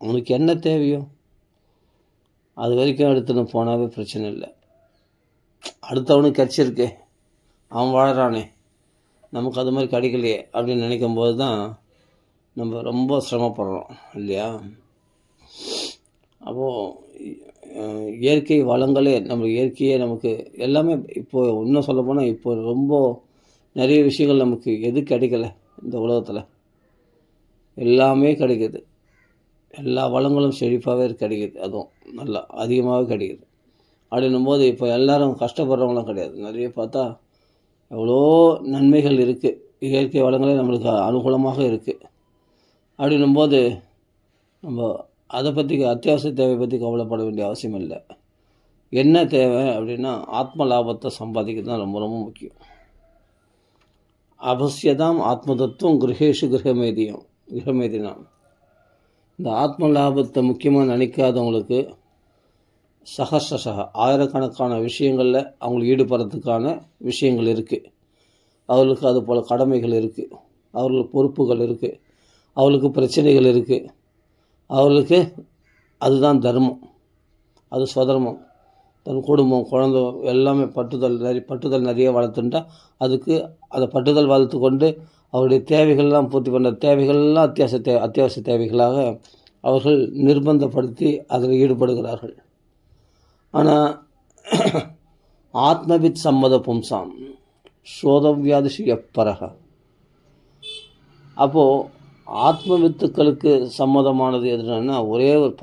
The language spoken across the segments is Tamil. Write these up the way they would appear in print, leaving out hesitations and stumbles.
அவனுக்கு என்ன தேவையோ அது வரைக்கும் எடுத்துன்னு போனாவே பிரச்சனை இல்லை. அடுத்தவனுக்கு கிடச்சிருக்கே, அவன் வாழறானே, நமக்கு அது மாதிரி கிடைக்கலையே அப்படின்னு நினைக்கும்போது தான் நம்ம ரொம்ப சிரமப்படுறோம் இல்லையா? அப்போது இயற்கை வளங்களே இயற்கையே நமக்கு எல்லாமே இப்போது இன்னும் சொல்லப்போனால் இப்போ ரொம்ப நிறைய விஷயங்கள் நமக்கு எது கிடைக்கல இந்த உலகத்தில், எல்லாமே கிடைக்கிது. எல்லா வளங்களும் செழிப்பாகவே கிடைக்கிது, அதுவும் நல்லா அதிகமாகவே கிடைக்கிது. அப்படின்னும் போது இப்போ எல்லோரும் கஷ்டப்படுறவங்களாம் கிடையாது. நிறைய பார்த்தா எவ்வளோ நன்மைகள் இருக்குது, இயற்கை வளங்களே நம்மளுக்கு அனுகூலமாக இருக்குது. அப்படின்னும் போது நம்ம அதை பற்றி அத்தியாவசிய தேவை பற்றி கவலைப்பட வேண்டிய அவசியம் இல்லை. என்ன தேவை அப்படின்னா ஆத்ம லாபத்தை சம்பாதிக்கிறது தான் ரொம்ப ரொம்ப முக்கியம். அவசியதாம் ஆத்ம தத்துவம் கிரகேஷு கிரகமேதினாம். இந்த ஆத்ம லாபத்தை முக்கியமாக நினைக்காதவங்களுக்கு ஆயிரக்கணக்கான விஷயங்களில் அவங்களுக்கு ஈடுபடுறதுக்கான விஷயங்கள் இருக்குது. அவர்களுக்கு அது போல் கடமைகள் இருக்குது, அவர்களுக்கு பொறுப்புகள் இருக்குது, அவர்களுக்கு பிரச்சனைகள் இருக்குது. அவர்களுக்கு அதுதான் தர்மம், அது ஸ்வதர்மம். தன் குடும்பம், குழந்தை எல்லாமே பட்டுதல் நிறைய வளர்த்துட்டா அதுக்கு அதை பட்டுதல் வளர்த்து கொண்டு அவருடைய தேவைகள்லாம் பூர்த்தி பண்ணுற தேவைகள்லாம் அத்தியாவசிய தேவைகளாக அவர்கள் நிர்பந்தப்படுத்தி அதில் ஈடுபடுகிறார்கள். ஆனால் ஆத்மவித் சம்மத பும்சாம் சோதவியாதிஷு எப்பரக. அப்போது ஆத்மவித்துக்களுக்கு சம்மதமானது எதுனா ஒரே ஒரு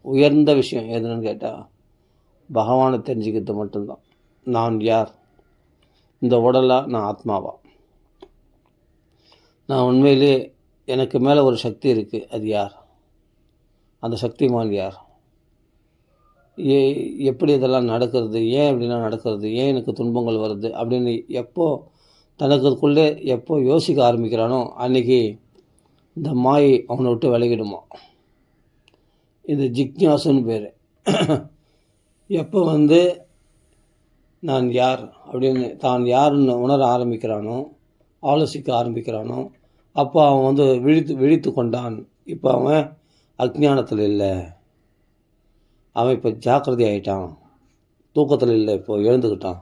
உயர்ந்த விஷயம் எதுன்னு கேட்டால் பகவானை தெரிஞ்சுக்கிறது மட்டும்தான். நான் யார், இந்த உடலா, நான் ஆத்மாவா, நான் உண்மையிலே எனக்கு மேலே ஒரு சக்தி இருக்குது, அது யார், அந்த சக்திமான் யார், எப்படி இதெல்லாம் நடக்கிறது, ஏன் இப்படிலாம் நடக்கிறது, ஏன் எனக்கு துன்பங்கள் வருது அப்படின்னு தனக்குள்ளே எப்போ யோசிக்க ஆரம்பிக்கிறானோ அன்றைக்கி இந்த மாயை அவனை விட்டு விலகிடுமா. இது ஜிக்ஞாசுன்னு பேர். எப்போ நான் யார் அப்படின்னு தான் யாருன்னு உணர ஆரம்பிக்கிறானோ, ஆலோசிக்க ஆரம்பிக்கிறானோ, அப்போ அவன் விழித்து கொண்டான். இப்போ அவன் அஜ்ஞானத்தில் இல்லை, அவன் இப்போ ஜாக்கிரதை ஆகிட்டான், தூக்கத்தில் இல்லை, இப்போ எழுந்துக்கிட்டான்,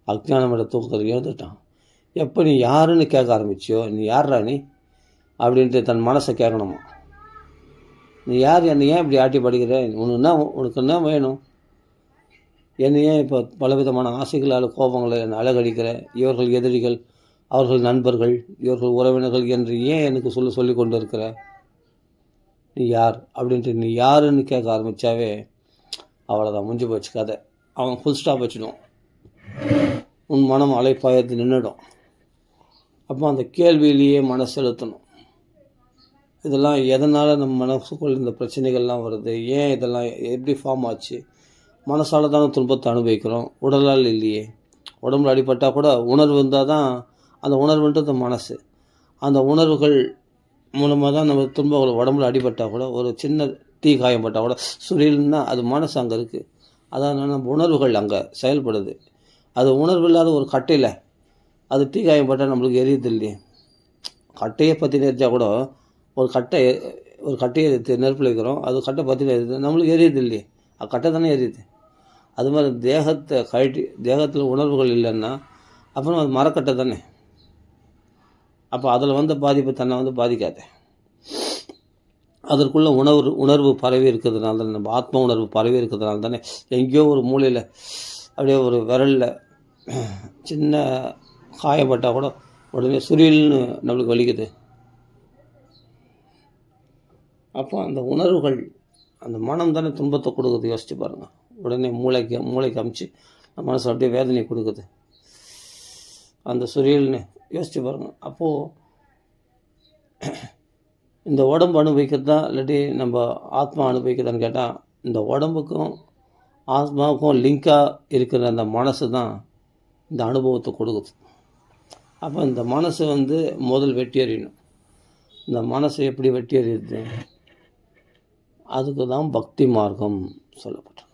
அஜ்ஞானமோட தூக்கத்தில் எழுந்துட்டான். எப்போ நீ யாருன்னு கேட்க ஆரம்பிச்சியோ, நீ யார்ரா நீ அப்படின்ட்டு தன் மனசை கேட்கணுமா. நீ யார், என்னை ஏன் இப்படி ஆட்டி படிக்கிற, உனக்கு என்ன வேணும், என்னை ஏன் இப்போ பலவிதமான ஆசைகளால் கோபங்களை என்னை அழகடிக்கிற, இவர்கள் எதிரிகள், அவர்கள் நண்பர்கள், இவர்கள் உறவினர்கள் என்று ஏன் எனக்கு சொல்லி கொண்டு இருக்கிற, நீ யார் அப்படின்ட்டு நீ யாருன்னு கேட்க ஆரம்பித்தாவே அவ்வளோதான், முடிஞ்சு போச்சு கதை. அவன் ஃபுல் ஸ்டாப் வச்சிடும், உன் மனம் அலைப்பாயத்து நின்றுடும். அப்போ அந்த கேள்வியிலேயே மனசு செலுத்தணும். இதெல்லாம் எதனால் நம்ம மனசுக்குள்ள இந்த பிரச்சனைகள்லாம் வருது, ஏன் இதெல்லாம் எப்படி ஃபார்ம் ஆச்சு, மனசால் தானே துன்பத்தை அனுபவிக்கிறோம், உடலால் இல்லையே. உடம்புல அடிப்பட்டால் கூட உணர்வு இருந்தால் தான், அந்த உணர்வுன்றது மனசு, அந்த உணர்வுகள் மூலமாக தான் நம்ம துன்பங்கள். உடம்புல அடிபட்டால் கூட, ஒரு சின்ன தீ காயப்பட்டால் கூட சுரியல்னா அது மனசு அங்கே இருக்குது. அதான் நம்ம உணர்வுகள் அங்கே செயல்படுது. அது உணர்வு இல்லாத ஒரு கட்டையில் அது தீ காயப்பட்டால் நம்மளுக்கு எரியுது இல்லையே. கட்டையை பற்றி எரிஞ்சால் கூட ஒரு கட்டையை நெருப்பில் வைக்கிறோம், அது கட்டை பற்றி எரியுது, நம்மளுக்கு எரியுது இல்லையே, அது கட்டை தானே எரியுது. அது மாதிரி தேகத்தை கழட்டி, தேகத்தில் உணர்வுகள் இல்லைன்னா அப்புறம் அது மரக்கட்டை தானே. அப்போ அதில் பாதிப்பு தன்னை பாதிக்காது. அதற்குள்ள உணர்வு பரவி இருக்கிறதுனால தானே, நம்ம ஆத்ம உணர்வு பரவி இருக்கிறதுனால தானே எங்கேயோ ஒரு மூலையில் அப்படியே ஒரு விரலில் சின்ன காயப்பட்டால் கூட உடனே சுரியல்னு நம்மளுக்கு வலிக்குது. அப்போ அந்த உணர்வுகள், அந்த மனம் தானே துன்பத்தை கொடுக்குது. யோசிச்சு பாருங்கள். உடனே மூளைக்கு அமிச்சு மனசு அப்படியே வேதனை கொடுக்குது அந்த சுரியல்னு. யோசிச்சு பாருங்கள். அப்போது இந்த உடம்பு அனுபவிக்கிறது தான், இல்லாட்டி நம்ம ஆத்மா அனுபவிக்கிறதான்னு கேட்டால், இந்த உடம்புக்கும் ஆத்மாவுக்கும் லிங்காக இருக்கிற அந்த மனசு தான் இந்த அனுபவத்தை கொடுக்குது. அப்போ இந்த மனசு முதல் வெட்டி எறியணும். இந்த மனசை எப்படி வெட்டி எறியுது, அதுக்கு தான் பக்தி மார்க்கம் சொல்லப்பட்டிருக்கு,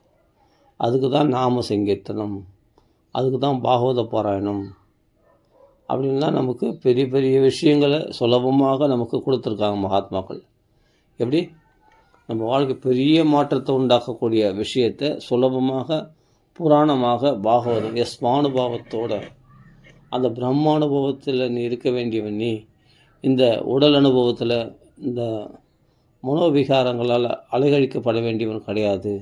அதுக்கு தான் நாம சங்கீர்த்தனம், அதுக்கு தான் பாகவத பாராயணம் அப்படின்லாம் நமக்கு பெரிய பெரிய விஷயங்களை சுலபமாக நமக்கு கொடுத்துருக்காங்க மகாத்மாக்கள். எப்படி நம்ம வாழ்க்கை பெரிய மாற்றத்தை உண்டாக்கக்கூடிய விஷயத்தை சுலபமாக புராணமாக பாகவதம் ஸ்வானுபாவத்தோட அந்த பிரம்மானுபவத்தில் நீ இருக்க வேண்டியவன். நீ இந்த உடல் அனுபவத்தில் இந்த மனோவிகாரங்களால் அலைகழிக்கப்பட வேண்டியவன் கிடையாது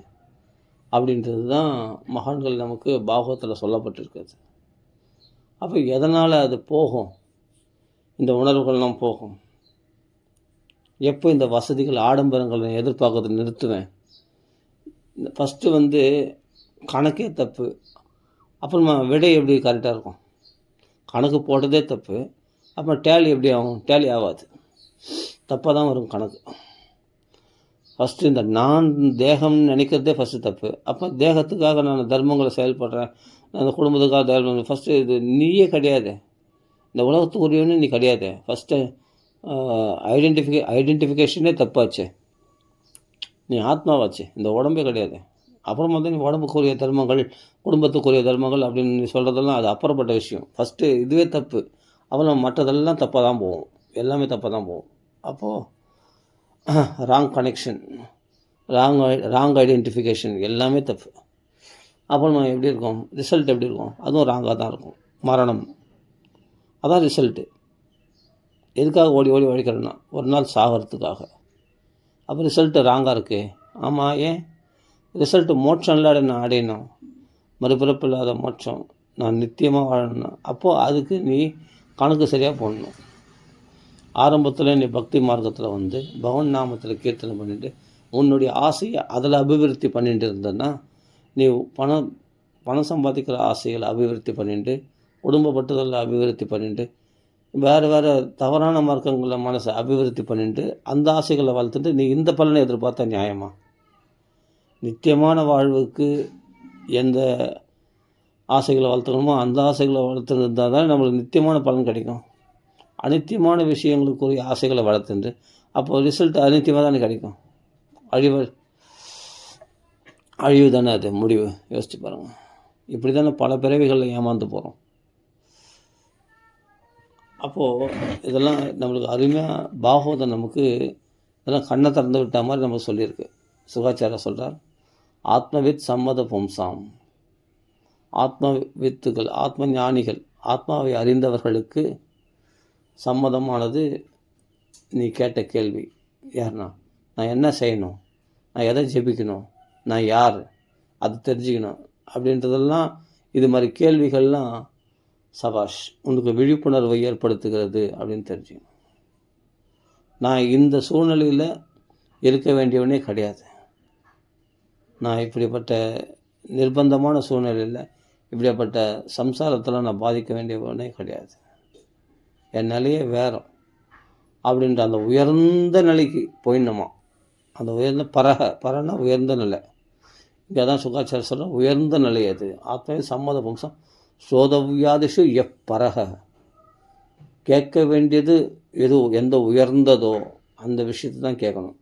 அப்படின்றது தான் மகான்கள் நமக்கு பாகவத்தில் சொல்லப்பட்டிருக்கிறது. அப்போ எதனால் அது போகும், இந்த உணர்வுகள்லாம் போகும்? எப்போ இந்த வசதிகள் ஆடம்பரங்களை எதிர்பார்க்கறதை நிறுத்துவேன்? ஃபஸ்ட்டு கணக்கே தப்பு, அப்புறமா விடை எப்படி கரெக்டாக இருக்கும்? கணக்கு போட்டதே தப்பு, அப்புறம் டேலி எப்படி ஆகும்? டேலி ஆகாது, தப்பாக தான் வரும் கணக்கு. ஃபஸ்ட்டு இந்த நான் தேகம்னு நினைக்கிறதே ஃபஸ்ட்டு தப்பு. அப்போ தேகத்துக்காக நான் தர்மங்களை செயல்படுறேன், அந்த குடும்பத்துக்காக தர்மங்கள். ஃபஸ்ட்டு இது நீயே கிடையாது, இந்த உலகத்துக்குரியவனே நீ கிடையாது. ஃபஸ்ட்டு ஐடென்டிஃபிகேஷனே தப்பாச்சு. நீ ஆத்மாவாச்சு, இந்த உடம்பே கிடையாது. அப்புறமா தான் நீ உடம்புக்குரிய தர்மங்கள், குடும்பத்துக்குரிய தர்மங்கள் அப்படின்னு நீ சொல்கிறதெல்லாம் அது அப்புறப்பட்ட விஷயம். ஃபஸ்ட்டு இதுவே தப்பு, அப்புறம் மற்றதெல்லாம் தப்பாக தான் போகும், எல்லாமே தப்பாக தான் போகும். அப்போது ராங் கனெக்ஷன், ராங் ஐடென்டிஃபிகேஷன் எல்லாமே தப்பு. அப்புறமா எப்படி இருக்கும்? ரிசல்ட் எப்படி இருக்கும்? அதுவும் ராங்காக தான் இருக்கும். மரணம், அதான் ரிசல்ட்டு. எதுக்காக ஓடி ஓடி உழைக்கிறேன்னா ஒரு நாள் சாகிறதுக்காக. அப்போ ரிசல்ட்டு ராங்காக இருக்குது. ஆமாம், ஏன்? ரிசல்ட்டு மோட்சம் இல்லாத நான் அடையணும், மறுபிறப்பு இல்லாத மோட்சம், நான் நித்தியமாக வாழணும். அப்போது அதுக்கு நீ கணக்கு சரியாக போடணும். ஆரம்பத்தில் நீ பக்தி மார்க்கத்தில் பகவன் நாமத்தில் கீர்த்தனை பண்ணிட்டு உன்னுடைய ஆசையை அதில் அபிவிருத்தி பண்ணிட்டு இருந்தேன்னா, நீ பணம் சம்பாதிக்கிற ஆசைகளை அபிவிருத்தி பண்ணிட்டு, குடும்ப பட்டுதலில் அபிவிருத்தி பண்ணிட்டு, வேறு தவறான மார்க்கங்களில் மனசை அபிவிருத்தி பண்ணிட்டு, அந்த ஆசைகளை வளர்த்துட்டு நீ இந்த பலனை எதிர்பார்த்தா நியாயமா? நித்தியமான வாழ்வுக்கு எந்த ஆசைகளை வளர்த்துக்கணுமோ அந்த ஆசைகளை வளர்த்துருந்தால் தான் நம்மளுக்கு நித்தியமான பலன் கிடைக்கும். அனித்தியமான விஷயங்களுக்குரிய ஆசைகளை வளர்த்துட்டு அப்போது ரிசல்ட் அனித்தியமாக தானே கிடைக்கும். அழிவு தானே அது முடிவு. யோசிச்சு பாருங்கள். இப்படி தானே பல பிறவிகளில் ஏமாந்து போகிறோம். அப்போது இதெல்லாம் நம்மளுக்கு அருமையாக பாகவதம் நமக்கு இதெல்லாம் கண்ணை திறந்து விட்ட மாதிரி நமக்கு சொல்லியிருக்கு. சுகாச்சாரியா சொல்கிறார், ஆத்மவித் சம்மத பும்சாம், ஆத்மவித்துகள், ஆத்ம ஞானிகள், ஆத்மாவை அறிந்தவர்களுக்கு சம்மதமானது நீ கேட்ட கேள்வி. யாருன்னா, நான் என்ன செய்யணும், நான் எதை ஜெபிக்கணும், நான் யார், அது தெரிஞ்சுக்கணும் அப்படின்றதெல்லாம் இது மாதிரி கேள்விகள்லாம் சபாஷ் உனக்கு விழிப்புணர்வை ஏற்படுத்துகிறது அப்படின்னு தெரிஞ்சுக்கணும். நான் இந்த சூழ்நிலையில் இருக்க வேண்டியவனே கிடையாது, நான் இப்படிப்பட்ட நிர்பந்தமான சூழ்நிலையில் இப்படிப்பட்ட சம்சாரத்தில் நான் பாதிக்க வேண்டியவனே கிடையாது, என் நிலையே வேறும் அப்படின்ற அந்த உயர்ந்த நிலைக்கு போயிடணுமா. அந்த உயர்ந்த பரனா உயர்ந்த நிலை. இங்கே தான் சுகாச்சார சொல்கிற உயர்ந்த நிலை அது. ஆத்மாவே சம்மத பும்சம் சோதவியாதிஷு எப்பரக, கேட்க வேண்டியது எந்த உயர்ந்ததோ அந்த விஷயத்தை தான் கேட்கணும்.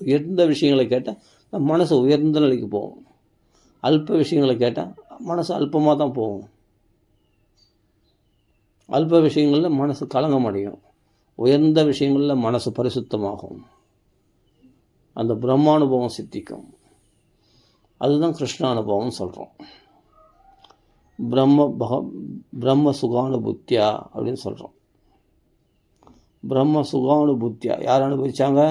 உயர்ந்த விஷயங்களை கேட்டால் நம்ம மனசு உயர்ந்த நிலைக்கு போகும். அல்ப விஷயங்களை கேட்டால் மனசு அல்பமாக தான் போகும். அல்ப விஷயங்களில் மனசு களங்கம் அடையும், உயர்ந்த விஷயங்களில் மனசு பரிசுத்தமாகும், அந்த பிரம்மானுபவம் சித்திக்கும். அதுதான் கிருஷ்ணானுபவம் சொல்கிறோம். பிரம்ம சுகானுபுத்தியா அப்படின்னு சொல்கிறோம். பிரம்ம சுகானுபுத்தியா யார் அனுபவித்தாங்க?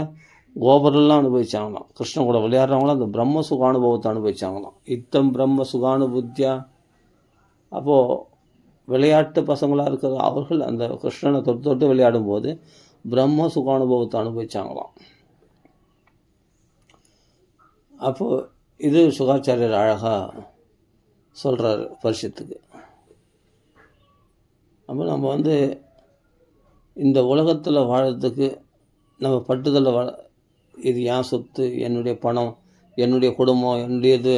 கோபரெல்லாம் அனுபவிச்சாங்களாம். கிருஷ்ணன் கூட விளையாடுறவங்களாம் அந்த பிரம்ம சுகானுபவத்தை அனுபவிச்சாங்களாம். இத்தம் பிரம்ம சுகானுபுத்தியா. அப்போது விளையாட்டு பசங்களாக இருக்கிற அவர்கள் அந்த கிருஷ்ணனை தொட்டு விளையாடும்போது பிரம்ம சுகானுபவத்தை அனுபவிச்சாங்களாம். அப்போது இது சுகாச்சாரியர் அழகாக சொல்கிறார் பரிஷத்துக்கு. அப்போ நம்ம இந்த உலகத்தில் வாழறதுக்கு நம்ம பட்டுதலில் இது என் சொத்து, என்னுடைய பணம், என்னுடைய குடும்பம், என்னுடையது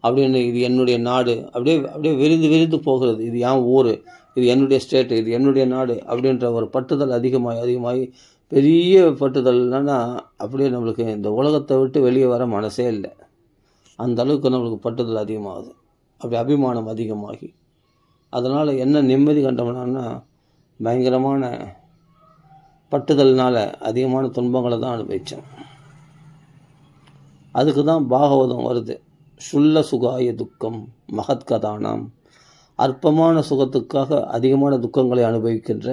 அப்படின்னு, இது என்னுடைய நாடு, அப்படியே விரிந்து போகிறது. இது என் ஊர், இது என்னுடைய ஸ்டேட்டு, இது என்னுடைய நாடு அப்படின்ற ஒரு பட்டுதல் அதிகமாகி பெரிய பட்டுதல் என்னன்னா அப்படியே நம்மளுக்கு இந்த உலகத்தை விட்டு வெளியே வர மனசே இல்லை. அந்த அளவுக்கு நம்மளுக்கு பட்டுதல் அதிகமாகுது. அப்படி அபிமானம் அதிகமாகி அதனால் என்ன நிம்மதி கண்டோம்னா பயங்கரமான பட்டுதல்னால் அதிகமான துன்பங்களை தான் அனுபவித்தோம். அதுக்கு தான் பாகவதம் வருது. சுல்ல சுகாய துக்கம் மகத்கதானாம். அற்பமான சுகத்துக்காக அதிகமான துக்கங்களை அனுபவிக்கின்ற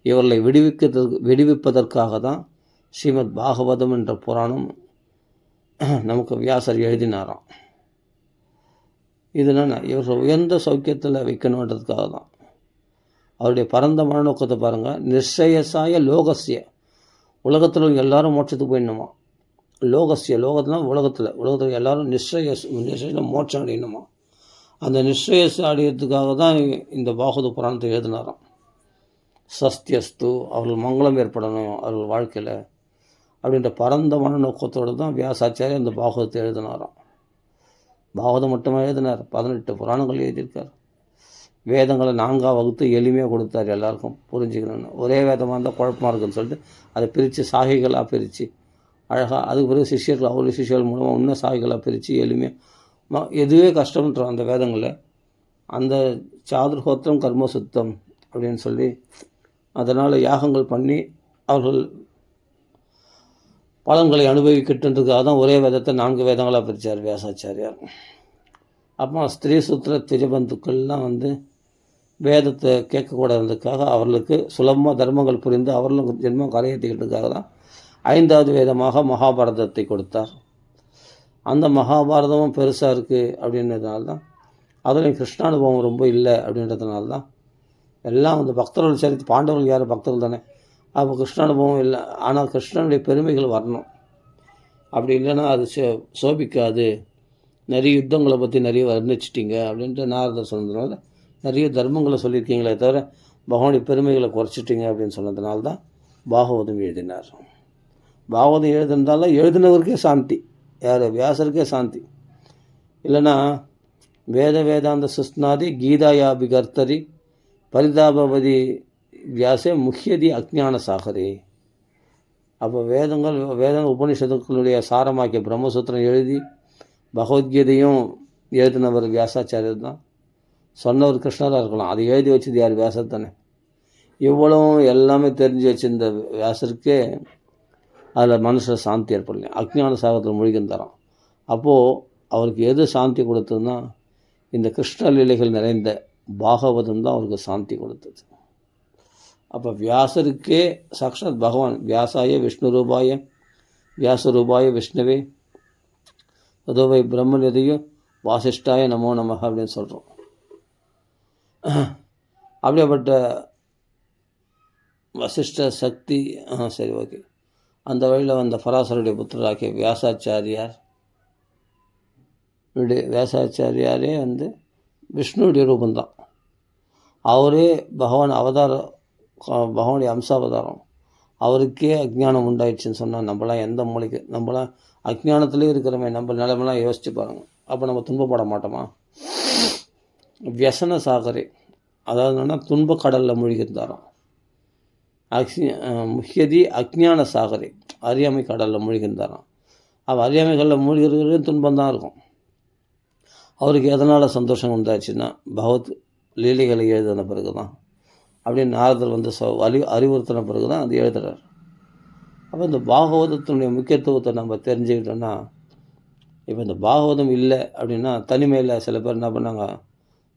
இவர்களை விடுவிப்பதற்காக தான் ஸ்ரீமத் பாகவதம் என்ற புராணம் நமக்கு வியாசர் எழுதினாராம். இதனால் இவர்கள் உயர்ந்த சௌக்கியத்தில் வைக்கணுன்றதுக்காக தான். அவருடைய பரந்த மனநோக்கத்தை பாருங்கள். நிச்சயசாய லோகசிய, உலகத்தில் எல்லாரும் மோட்சத்துக்கு போயிடணுமா. லோகசிய, லோகத்தினா உலகத்தில் எல்லாரும் நிச்சய மோட்சம் அடையணுமா. அந்த நிச்சயத்தை அடையிறதுக்காக தான் இந்த பாகவத புராணத்தை எழுதினாராம். சஸ்தியஸ்து, அவர்கள் மங்களம் ஏற்படணும் அவர்கள் வாழ்க்கையில் அப்படின்ற பரந்த மனநோக்கத்தோடு தான் வியாசாச்சாரியர் இந்த பாகவதத்தை எழுதினாராம். பாகவதம் மட்டுமே எழுதினார், 18 புராணங்கள் எழுதியிருக்கார். வேதங்களை 4ஆக வகுத்து எளிமையாக கொடுத்தார் எல்லாருக்கும் புரிஞ்சுக்கணுன்னு. ஒரே வேதமாக இருந்தால் குழப்பமாக இருக்குன்னு சொல்லிட்டு அதை பிரித்து சாகைகளாக பிரித்து அழகாக, அதுக்கு பிறகு சிஷ்யர்கள் அவருடைய சிஷ்யர்கள் மூலமாக இன்னும் சாகைகளாக பிரித்து எளிமையாக எதுவே கஷ்டம்ன்றோம் அந்த வேதங்களில். அந்த சாதுர்ஹோத்திரம் கர்மசுத்தம் அப்படின்னு சொல்லி அதனால் யாகங்கள் பண்ணி அவர்கள் பலன்களை அனுபவிக்கிட்டுன்றதுக்காக தான் ஒரே வேதத்தை 4 வேதங்களாக பிரித்தார் வியாசாச்சாரியார். அப்போ ஸ்திரீ சூத்திர திஜபந்துக்கள்லாம் வேதத்தை கேட்கக்கூடாதுக்காக அவர்களுக்கு சுலபமாக தர்மங்கள் புரிந்து அவர்களும் ஜென்மம் கரையேற்றிக்கிட்டதுக்காக தான் 5வது வேதமாக மகாபாரதத்தை கொடுத்தார். அந்த மகாபாரதமும் பெருசாக இருக்குது அப்படின்றதுனால தான், அதுலேயும் கிருஷ்ணானுபவம் ரொம்ப இல்லை அப்படின்றதுனால தான் எல்லாம் பக்தர்கள் சரி, பாண்டவர்கள் யார் பக்தர்கள் தானே, அப்போ கிருஷ்ணானுபவம் இல்லை. ஆனால் கிருஷ்ணனுடைய பெருமைகள் வரணும். அப்படி இல்லைன்னா அது சோபிக்காது. நிறைய யுத்தங்களை பற்றி நிறைய வர்ணிச்சிட்டிங்க அப்படின்ட்டு நாரதர் சொன்னதுனால நிறைய தர்மங்களை சொல்லியிருக்கீங்களே தவிர பகவானுடைய பெருமைகளை குறைச்சிட்டிங்க அப்படின்னு சொன்னதுனால தான் பாகவதம் எழுதினார். பாகவதம் எழுதினால எழுதினவருக்கே சாந்தி, யார் வியாசருக்கே சாந்தி. இல்லைன்னா வேதாந்த சுஸ்நாதி கீதாயாபிகர்த்தரி பரிதாபவதி வியாசே முக்கியதி அஜ்ஞான சாகரே. அப்போ வேத உபனிஷத்துக்களுடைய சாரமாக்கிய பிரம்மசூத்திரம் எழுதி பகவத்கீதையும் எழுதினவர் வியாசாச்சாரியர் தான். சொன்னவர் கிருஷ்ணராக இருக்கலாம், அதை எழுதி வச்சது யார்? வியாசர் தானே. இவ்வளவும் எல்லாமே தெரிஞ்சு வச்சிருந்த வியாசருக்கே அதில் மனுஷன் சாந்தி ஏற்படலையும், அஜ்ஞான சாகரத்தில் முழுகின்றாராம். அப்போது அவருக்கு எது சாந்தி கொடுத்ததுன்னா இந்த கிருஷ்ண லீலைகள் நிறைந்த பாகவதம் தான் அவருக்கு சாந்தி கொடுத்தது. அப்போ வியாசருக்கே சாக்ஷாத் பகவான் வியாசாய விஷ்ணு ரூபாய வியாசரூபாய விஷ்ணுவே ததோவை பிரம்மநிதியோ வாசிஷ்டாய நமோ நமக அப்படின்னு சொல்கிறோம். அப்படியேப்பட்ட வசிஷ்ட சக்தி, சரி ஓகே, அந்த வழியில் வந்த பராசருடைய புத்திரராகிய வியாசாச்சாரியாரே விஷ்ணுடைய ரூபந்தான். அவரே பகவானுடைய அம்சாவதாரம். அவருக்கே அஜ்ஞானம் உண்டாயிடுச்சுன்னு சொன்னால் நம்மளாம் எந்த மூளைக்கு, நம்மளாம் அஜ்ஞானத்திலே இருக்கிறோமே, நம்ம நிலைமெல்லாம் யோசிச்சு பாருங்க. அப்போ நம்ம துன்பப்பட மாட்டோமா? வியசன சாகரே, அதாவது என்னென்னா துன்ப கடலில் மூழ்கியிருந்தாராம். முக்கியதி அஜ்ஞான சாகரே, அறியாமை கடலில் மூழ்கியிருந்தாராம். அவள் அறியாமை கடலில் மூழ்கிறது துன்பம் தான் இருக்கும். அவருக்கு எதனால் சந்தோஷம் உண்டாச்சுன்னா பகவத் லீலைகளை எழுதின பிறகு தான், அப்படின்னு நாரதர் அறிவுறுத்தின பிறகு தான் அது எழுதுகிறார். அப்போ இந்த பாகவதத்தினுடைய முக்கியத்துவத்தை நம்ம தெரிஞ்சுக்கிட்டோன்னா, இப்போ இந்த பாகவதம் இல்லை அப்படின்னா தனிமையில் சில பேர் என்ன பண்ணாங்க,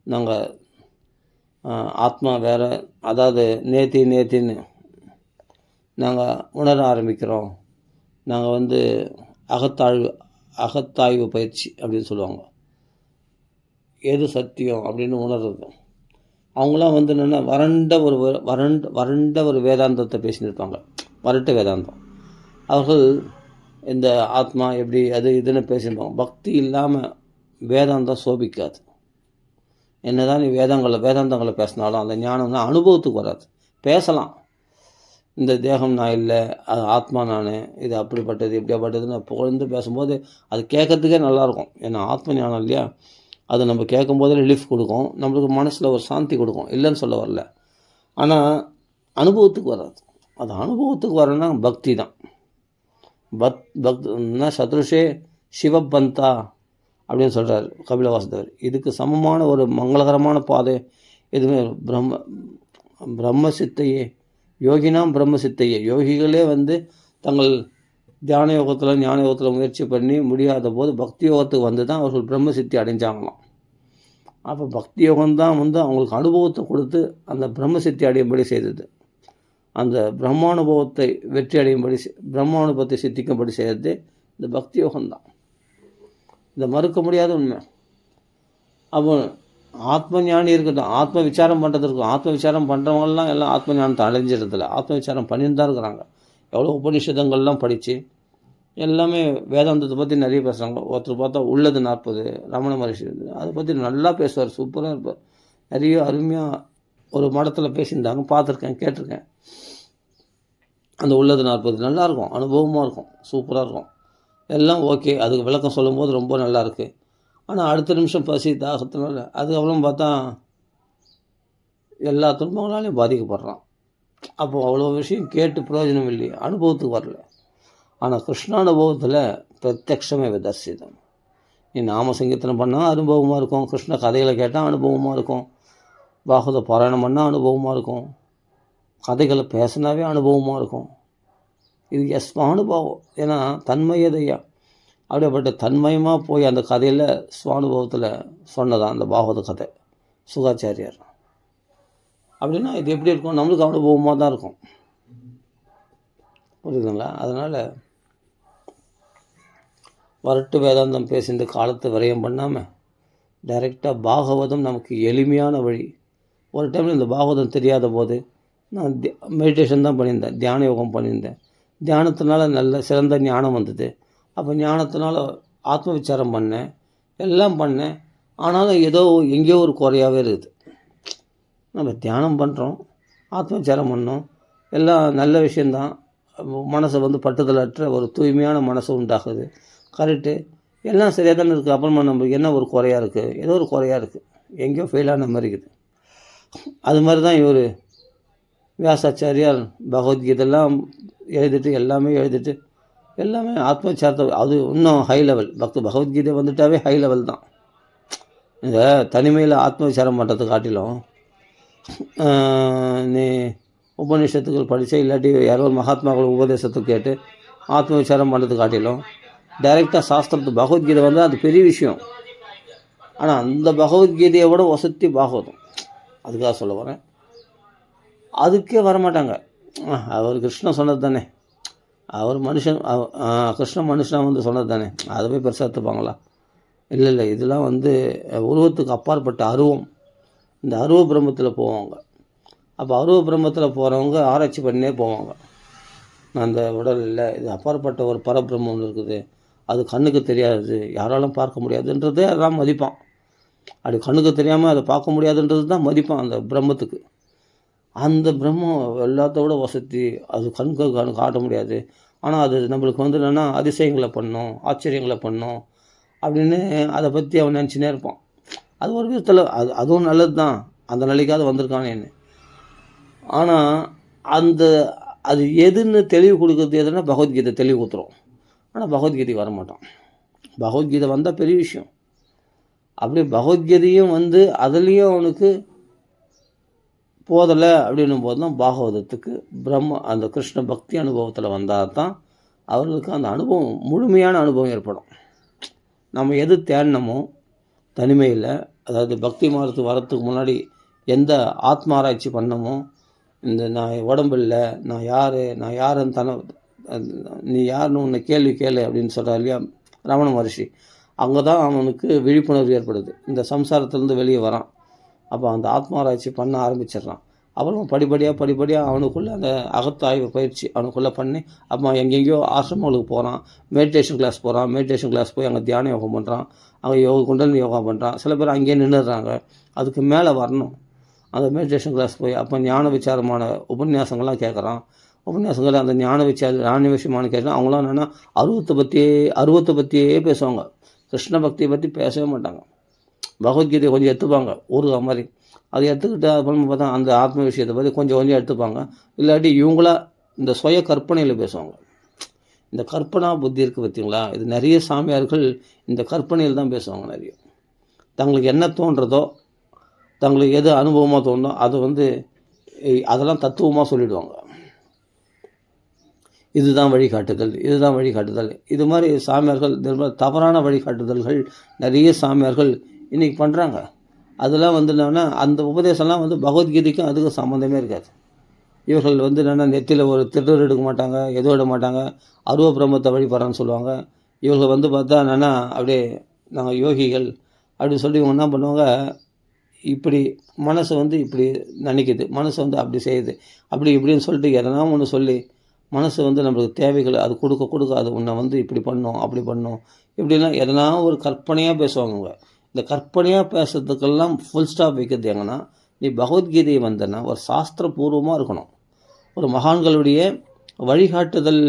நாங்கள் ஆத்மா வேறு, அதாவது நேத்தின்னு நாங்கள் உணர ஆரம்பிக்கிறோம், நாங்கள் அகத்தாய்வு பயிற்சி அப்படின்னு சொல்லுவாங்க. எது சத்தியம் அப்படின்னு உணர்றது. அவங்களாம் என்னென்னா வறண்ட ஒரு வேதாந்தத்தை பேசினிருப்பாங்க, வரட்டு வேதாந்தம். அவர்கள் இந்த ஆத்மா எப்படி அது இதுன்னு பேசியிருப்பாங்க. பக்தி இல்லாமல் வேதாந்தம் சோபிக்காது. என்ன தான் நீ வேதாந்தங்களை பேசினாலும் அந்த ஞானம் தான் அனுபவத்துக்கு வராது. பேசலாம், இந்த தேகம் நான் இல்லை, அது ஆத்மா நான், இது அப்படிப்பட்டது இப்படியாப்பட்டதுன்னு புகழ்ந்து பேசும்போது அது கேட்கறதுக்கே நல்லாயிருக்கும். ஏன்னா ஆத்ம ஞானம் இல்லையா, அது நம்ம கேட்கும்போதே ரிலீஃப் கொடுக்கும், நம்மளுக்கு மனசில் ஒரு சாந்தி கொடுக்கும், இல்லைன்னு சொல்ல வரல. ஆனால் அனுபவத்துக்கு வராது. அது அனுபவத்துக்கு வரணும்னா பக்தி தான். பக்தினா சத்ருஷே சிவபந்தா அப்படின்னு சொல்கிறார் கபிலவாசுதேவர். இதுக்கு சமமான ஒரு மங்களகரமான பாதை எதுவுமே பிரம்மசித்தையே யோகினாம் பிரம்மசித்தையே, யோகிகளே தங்கள் தியான யோகத்தில் ஞான யோகத்தில் முயற்சி பண்ணி முடியாத போது பக்தி யோகத்துக்கு வந்து தான் அவர்கள் பிரம்ம சித்தி அடைஞ்சாங்களாம். அப்போ பக்தி யோகம்தான் வந்து அவங்களுக்கு அனுபவத்தை கொடுத்து அந்த பிரம்ம சித்தி அடையும்படி செய்தது. அந்த பிரம்மானுபவத்தை வெற்றி அடையும்படி பிரம்மானுபவத்தை சித்திக்கும்படி செய்கிறது இந்த பக்தி யோகம்தான். இதை மறுக்க முடியாத உண்மை. அப்போ ஆத்ம ஞானி இருக்கட்டும், ஆத்ம விசாரம் பண்ணுறது இருக்கும். ஆத்ம விசாரம் பண்ணுறவங்கலாம் எல்லாம் ஆத்ம ஞானத்தை அடைஞ்சிடறதில்ல, ஆத்ம விசாரம் பண்ணிட்டு தான் இருக்கிறாங்க. எவ்வளோ உபநிஷதங்கள்லாம் படித்து எல்லாமே வேதாந்தத்தை பற்றி நிறைய பேசுகிறாங்க. ஒருத்தர் பார்த்தா உள்ளது 40 ரமண மகரிஷி அதை பற்றி நல்லா பேசுவார், சூப்பராக இருப்பார். நிறைய அருமையாக ஒரு மடத்தில் பேசியிருந்தாங்க, பார்த்துருக்கேன், கேட்டிருக்கேன். அந்த உள்ளது 40 நல்லாயிருக்கும், அனுபவமாக இருக்கும், சூப்பராக இருக்கும். எல்லாம் ஓகே. அதுக்கு விளக்கம் சொல்லும்போது ரொம்ப நல்லாயிருக்கு. ஆனால் அடுத்த நிமிஷம் பசி தாகத்தினால அதுக்கப்புறம் பார்த்தா எல்லா துன்பங்களாலையும் பாதிக்கப்படுறான். அப்போது அவ்வளோ விஷயம் கேட்டு பிரயோஜனம் இல்லையே, அனுபவத்துக்கு வரல. ஆனால் கிருஷ்ணானுபவத்தில் பிரத்யக்ஷமே விதர்சிதம். நீ நாம சங்கீர்த்தனம் பண்ணால் அனுபவமாக இருக்கும், கிருஷ்ண கதைகளை கேட்டால் அனுபவமாக இருக்கும், பாகவத பாராயணம் பண்ணால் அனுபவமாக இருக்கும், கதைகளை பேசினாவே அனுபவமாக இருக்கும். இது ஸ்வானுபவம். ஏன்னா தன்மயதையா அப்படியேப்பட்ட தன்மயமாக போய் அந்த கதையில் ஸ்வானுபவத்தில் சொன்னதான் அந்த பாகவத கதை சுகாச்சாரியார். அப்படின்னா இது எப்படி இருக்கும், நம்மளுக்கு அனுபவமாக தான் இருக்கும். புரியுதுங்களா? அதனால் வரட்டு வேதாந்தம் பேசிட்டு காலத்தை விரயம் பண்ணாமல் டைரெக்டாக பாகவதம் நமக்கு எளிமையான வழி. ஒரு டைமில் இந்த பாகவதம் தெரியாத போது நான் மெடிடேஷன் தான் பண்ணியிருந்தேன், தியான யோகம் பண்ணியிருந்தேன். தியானத்தினால நல்ல சிறந்த ஞானம் வந்தது. அப்போ ஞானத்தினால ஆத்ம விசாரம் பண்ணேன், எல்லாம் பண்ணேன். ஆனாலும் ஏதோ எங்கேயோ ஒரு குறையாகவே இருக்குது. நம்ம தியானம் பண்ணுறோம், ஆத்ம விசாரம் பண்ணோம், எல்லாம் நல்ல விஷயந்தான். மனசை வந்து பட்டுதலற்ற ஒரு தூய்மையான மனசு உண்டாகுது, கரெக்டு, எல்லாம் சரியாக தானே இருக்குது. அப்புறமா நம்மளுக்கு என்ன ஒரு குறையாக இருக்குது, ஏதோ ஒரு குறையாக இருக்குது, எங்கேயோ ஃபெயிலான மாதிரி இருக்குது. அது மாதிரி தான் இவர் வியாசாச்சாரியார் பகவத்கீதையெல்லாம் எழுதிட்டு எல்லாமே ஆத்மவிசாரத்தை, அது இன்னும் ஹை லெவல். பகவத்கீதை வந்துட்டாவே ஹை லெவல் தான். இந்த தனிமையில் ஆத்ம விசாரம் பண்ணுறது காட்டிலும் நீ உபநிஷத்துக்கள் படித்த இல்லாட்டி யாரோ மகாத்மாக்கள் உபதேசத்தை கேட்டு ஆத்ம விசாரம் பண்ணுறது காட்டிலும் டைரெக்டாக சாஸ்திரத்து பகவத்கீதை வந்து அது பெரிய விஷயம். ஆனால் அந்த பகவத்கீதையை விட வசதி பாகவதம். அதுக்காக சொல்ல வரேன். அதுக்கே வரமாட்டாங்க. அவர் கிருஷ்ணன் சொன்னது தானே, அவர் மனுஷன், கிருஷ்ண மனுஷனாக வந்து சொன்னது தானே, அதை போய் பெருசாக எடுத்துப்பாங்களா? இல்லை, இதெல்லாம் வந்து உருவத்துக்கு அப்பாற்பட்ட அருவம். இந்த அருவ பிரம்மத்தில் போவாங்க. அப்போ அருவ பிரம்மத்தில் போகிறவங்க ஆராய்ச்சி பண்ணியே போவாங்க. அந்த உடல் இல்லை, இது அப்பாற்பட்ட ஒரு பரபிரம்மம் ஒன்று இருக்குது, அது கண்ணுக்கு தெரியாது, யாராலும் பார்க்க முடியாதுன்றதே அதான் மதிப்பான். அப்படி கண்ணுக்கு தெரியாமல் அதை பார்க்க முடியாதுன்றது தான் மதிப்பான் அந்த பிரம்மத்துக்கு. அந்த பிரம்மம் எல்லாத்தோட வசதி, அது கண்ணுக்கு காட்ட முடியாது. ஆனால் அது நம்மளுக்கு வந்து என்னென்னா அதிசயங்களை பண்ணும், ஆச்சரியங்களை பண்ணும் அப்படின்னு அதை பற்றி அவன் நினச்சினே இருப்பான். அது ஒரு விதத்தில் அதுவும் நல்லது தான், அந்த நிலைக்காவது வந்திருக்கானேன்னு. ஆனால் அது எதுன்னு தெளிவு கொடுக்குறது எதுன்னா பகவத்கீதை தெளிவு கொடுத்துரும். ஆனால் பகவத்கீதைக்கு வரமாட்டான். பகவத்கீதை வந்தால் பெரிய விஷயம். அப்படி பகவத்கீதையும் வந்து அதுலேயும் அவனுக்கு போதலை அப்படின்னும் போது தான் பாகவதத்துக்கு அந்த கிருஷ்ண பக்தி அனுபவத்தில் வந்தால் தான் அவர்களுக்கு அந்த அனுபவம், முழுமையான அனுபவம் ஏற்படும். நம்ம எது தேடினமோ தனிமையில், அதாவது பக்தி மார்க்கத்துக்கு வரத்துக்கு முன்னாடி எந்த ஆத்மாராய்ச்சி பண்ணமோ, இந்த நான் உடம்பு இல்லை, நான் யாருன்னு நீ யாருன்னு உன்னை கேள்வி கேளு அப்படின்னு சொல்கிறார் இல்லையா ரமண மகரிஷி. அங்கே தான் அவனுக்கு விழிப்புணர்வு ஏற்படுது, இந்த சம்சாரத்துலேருந்து வெளியே வரான். அப்போ அந்த ஆத்மாராய்ச்சி பண்ண ஆரம்பிச்சிடுறான். அப்புறம் படிப்படியாக அவனுக்குள்ளே அந்த அகத்தாய்வு பயிற்சி அவனுக்குள்ளே பண்ணி அப்போ எங்கெங்கேயோ ஆசிரமங்களுக்கு போகிறான், மெடிடேஷன் கிளாஸ் போய் அங்கே தியான யோகம் பண்ணுறான், அங்கே குண்டலினி யோகா பண்ணுறான். சில பேர் அங்கேயே நின்றுடுறாங்க. அதுக்கு மேலே வரணும். அந்த மெடிடேஷன் கிளாஸ் போய் அப்போ ஞான விசாரமான உபன்யாசங்கள்லாம் கேட்குறான். உபன்யாசங்கள் அந்த ஞான விஷயமான கேட்டால் அவங்களாம் என்னென்னா அருவத்தை பற்றியே பேசுவாங்க, கிருஷ்ண பக்தியை பற்றி பேசவே மாட்டாங்க. பகவத்கீதையை கொஞ்சம் எடுத்துப்பாங்க ஊருகா மாதிரி, அதை எடுத்துக்கிட்டு அப்புறம் பார்த்தா அந்த ஆத்ம விஷயத்தை பற்றி கொஞ்சம் எடுத்துப்பாங்க. இல்லாட்டி இவங்களா இந்த சுய கற்பனையில் பேசுவாங்க. இந்த கற்பனா புத்தி இருக்குது பார்த்தீங்களா, இது நிறைய சாமியார்கள் இந்த கற்பனையில் தான் பேசுவாங்க. நிறைய தங்களுக்கு என்ன தோன்றதோ, தங்களுக்கு எது அனுபவமாக தோணுதோ அதை வந்து அதெல்லாம் தத்துவமாக சொல்லிவிடுவாங்க. இதுதான் வழிகாட்டுதல், இதுதான் வழிகாட்டுதல். இது மாதிரி சாமியார்கள் தவறான வழிகாட்டுதல்கள் நிறைய சாமியார்கள் இன்றைக்கி பண்ணுறாங்க. அதெல்லாம் வந்து என்னென்னா அந்த உபதேசம்லாம் வந்து பகவத்கீதைக்கும் அதுக்கும் சம்மந்தமே இருக்காது. இவர்கள் வந்து என்னென்னா நெத்தியில் ஒரு திருடர் எடுக்க மாட்டாங்க, எதுவும் எடுக்க மாட்டாங்க, அருவ பிரம்மத்தை வழிபடுறான்னு சொல்லுவாங்க. இவர்கள் வந்து பார்த்தா என்னென்னா அப்படியே நாங்கள் யோகிகள் அப்படின்னு சொல்லி இவங்க என்ன பண்ணுவாங்க, இப்படி மனசை வந்து இப்படி நினைக்குது, மனசை வந்து அப்படி செய்யுது, அப்படி இப்படின்னு சொல்லிட்டு எதனா ஒன்று சொல்லி மனசு வந்து நம்மளுக்கு தேவைகள் அது கொடுக்க அது உன்னை வந்து இப்படி பண்ணும் அப்படி பண்ணும் இப்படிலாம் எதனா ஒரு கற்பனையாக பேசுவாங்க. இந்த கற்பனையாக பேசுறதுக்கெல்லாம் ஃபுல் ஸ்டாப் வைக்கிறது எங்கன்னா, நீ பகவத்கீதையை வந்தேன்னா ஒரு சாஸ்திரபூர்வமாக இருக்கணும். ஒரு மகான்களுடைய வழிகாட்டுதல்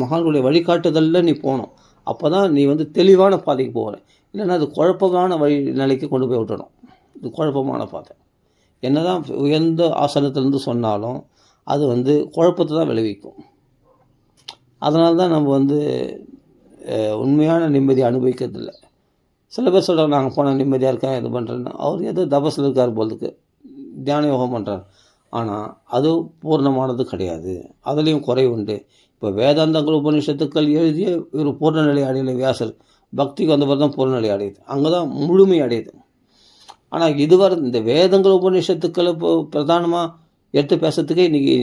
மகான்களுடைய வழிகாட்டுதலில் நீ போகணும். அப்போ தான் நீ வந்து தெளிவான பாதைக்கு போகிற. இல்லைன்னா அது குழப்பமான நிலைக்கு கொண்டு போய் விட்டுடும். இது குழப்பமான பாதை. என்ன தான் உயர்ந்த ஆசனத்திலேருந்து சொன்னாலும் அது வந்து குழப்பத்தை தான் விளைவிக்கும். அதனால தான் நம்ம வந்து உண்மையான நிம்மதியை அனுபவிக்கிறதில்ல. சில பேர் சொல்கிறாங்க நாங்கள் போனால் நிம்மதியாக இருக்கேன் இது பண்ணுறேன்னு. அவர் ஏதோ தபஸில் இருக்கார் போலுக்கு, தியான யோகம் பண்ணுறார். ஆனால் அது பூர்ணமானது கிடையாது, அதுலேயும் குறை உண்டு. இப்போ வேதாந்தங்கள் உபநிஷத்துக்கள் எழுதிய ஒரு பூர்ணநிலை அடையலை வியாசர், பக்திக்கு வந்த பிறகு தான் பூர்ணநிலை அடையுது, அங்கே தான் முழுமை அடையுது. ஆனால் இதுவரை இந்த வேதங்கள் உபநிஷத்துக்களை இப்போ பிரதானமாக எடுத்து பேசுறதுக்கே இன்றைக்கி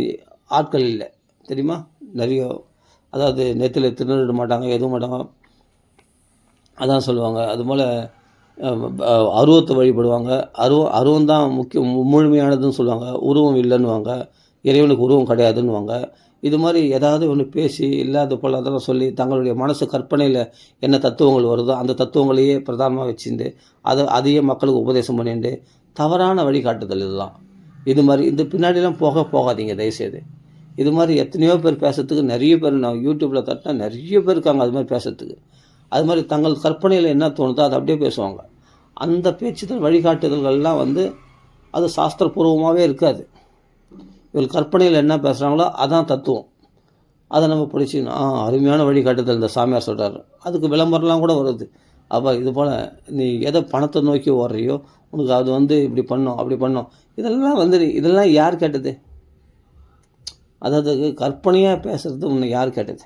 ஆட்கள் இல்லை தெரியுமா. நிறைய அதாவது நெத்தியில் திருநட மாட்டாங்க, எதுவும் மாட்டாங்க, அதான் சொல்லுவாங்க. அதுபோல் அருவத்தை வழிபடுவாங்க. அருவம் தான் முழுமையானதுன்னு சொல்லுவாங்க. உருவம் இல்லைன்னுவாங்க, இறைவனுக்கு உருவம் கிடையாதுன்னுவாங்க. இது மாதிரி ஏதாவது ஒன்று பேசி இல்லாத போல் அதெல்லாம் சொல்லி தங்களுடைய மனசு கற்பனையில் என்ன தத்துவங்கள் வருதோ அந்த தத்துவங்களையே பிரதானமாக வச்சுட்டு அதையே மக்களுக்கு உபதேசம் பண்ணிட்டு தவறான வழிகாட்டுதல் இதெல்லாம். இது மாதிரி இந்த பின்னாடிலாம் போகாதீங்க தயவுசெய்து. இது மாதிரி எத்தனையோ பேர் பேசுறதுக்கு நிறைய பேர் நான் யூடியூப்பில் தட்டினா நிறைய பேர் இருக்காங்க அது மாதிரி பேசுறதுக்கு. அது மாதிரி தங்கள் கற்பனையில் என்ன தோணுதோ அதை அப்படியே பேசுவாங்க. அந்த பேச்சுதல் வழிகாட்டுதல்கள்லாம் வந்து அது சாஸ்திரபூர்வமாகவே இருக்காது. இவர்கள் கற்பனையில் என்ன பேசுகிறாங்களோ அதான் தத்துவம். அதை நம்ம படிச்சுக்கணும். அருமையான வழிகாட்டுதல் இந்த சாமியார் சொல்கிறாரு. அதுக்கு விளம்பரம்லாம் கூட வருது. அப்போ இது போல் நீ எதை பணத்தை நோக்கி ஓடுறியோ உனக்கு அது வந்து இப்படி பண்ணும் அப்படி பண்ணும். இதெல்லாம் யார் கேட்டது? அதாவது கற்பனையாக பேசுகிறது உன்னை யார் கேட்டது?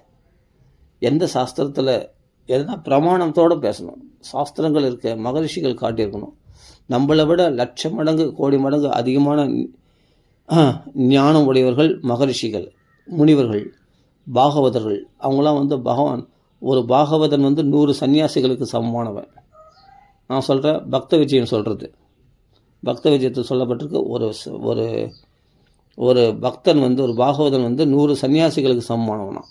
எந்த சாஸ்திரத்தில் எதுனா பிரமாணத்தோடு பேசணும். சாஸ்திரங்கள் இருக்க மகரிஷிகள் காட்டியிருக்கணும். நம்மளை விட லட்சம் மடங்கு கோடி மடங்கு அதிகமான ஞானம் உடையவர்கள் மகரிஷிகள், முனிவர்கள், பாகவதர்கள். அவங்களாம் வந்து பகவான் ஒரு பாகவதன் வந்து 100 சன்னியாசிகளுக்கு சமமானவன். நான் சொல்கிறேன் பக்த விஜயம் சொல்கிறது. பக்த விஜயத்தில் சொல்லப்பட்டிருக்கு ஒரு ஒரு பக்தன் வந்து ஒரு பாகவதன் வந்து 100 சன்னியாசிகளுக்கு சமமானவனா.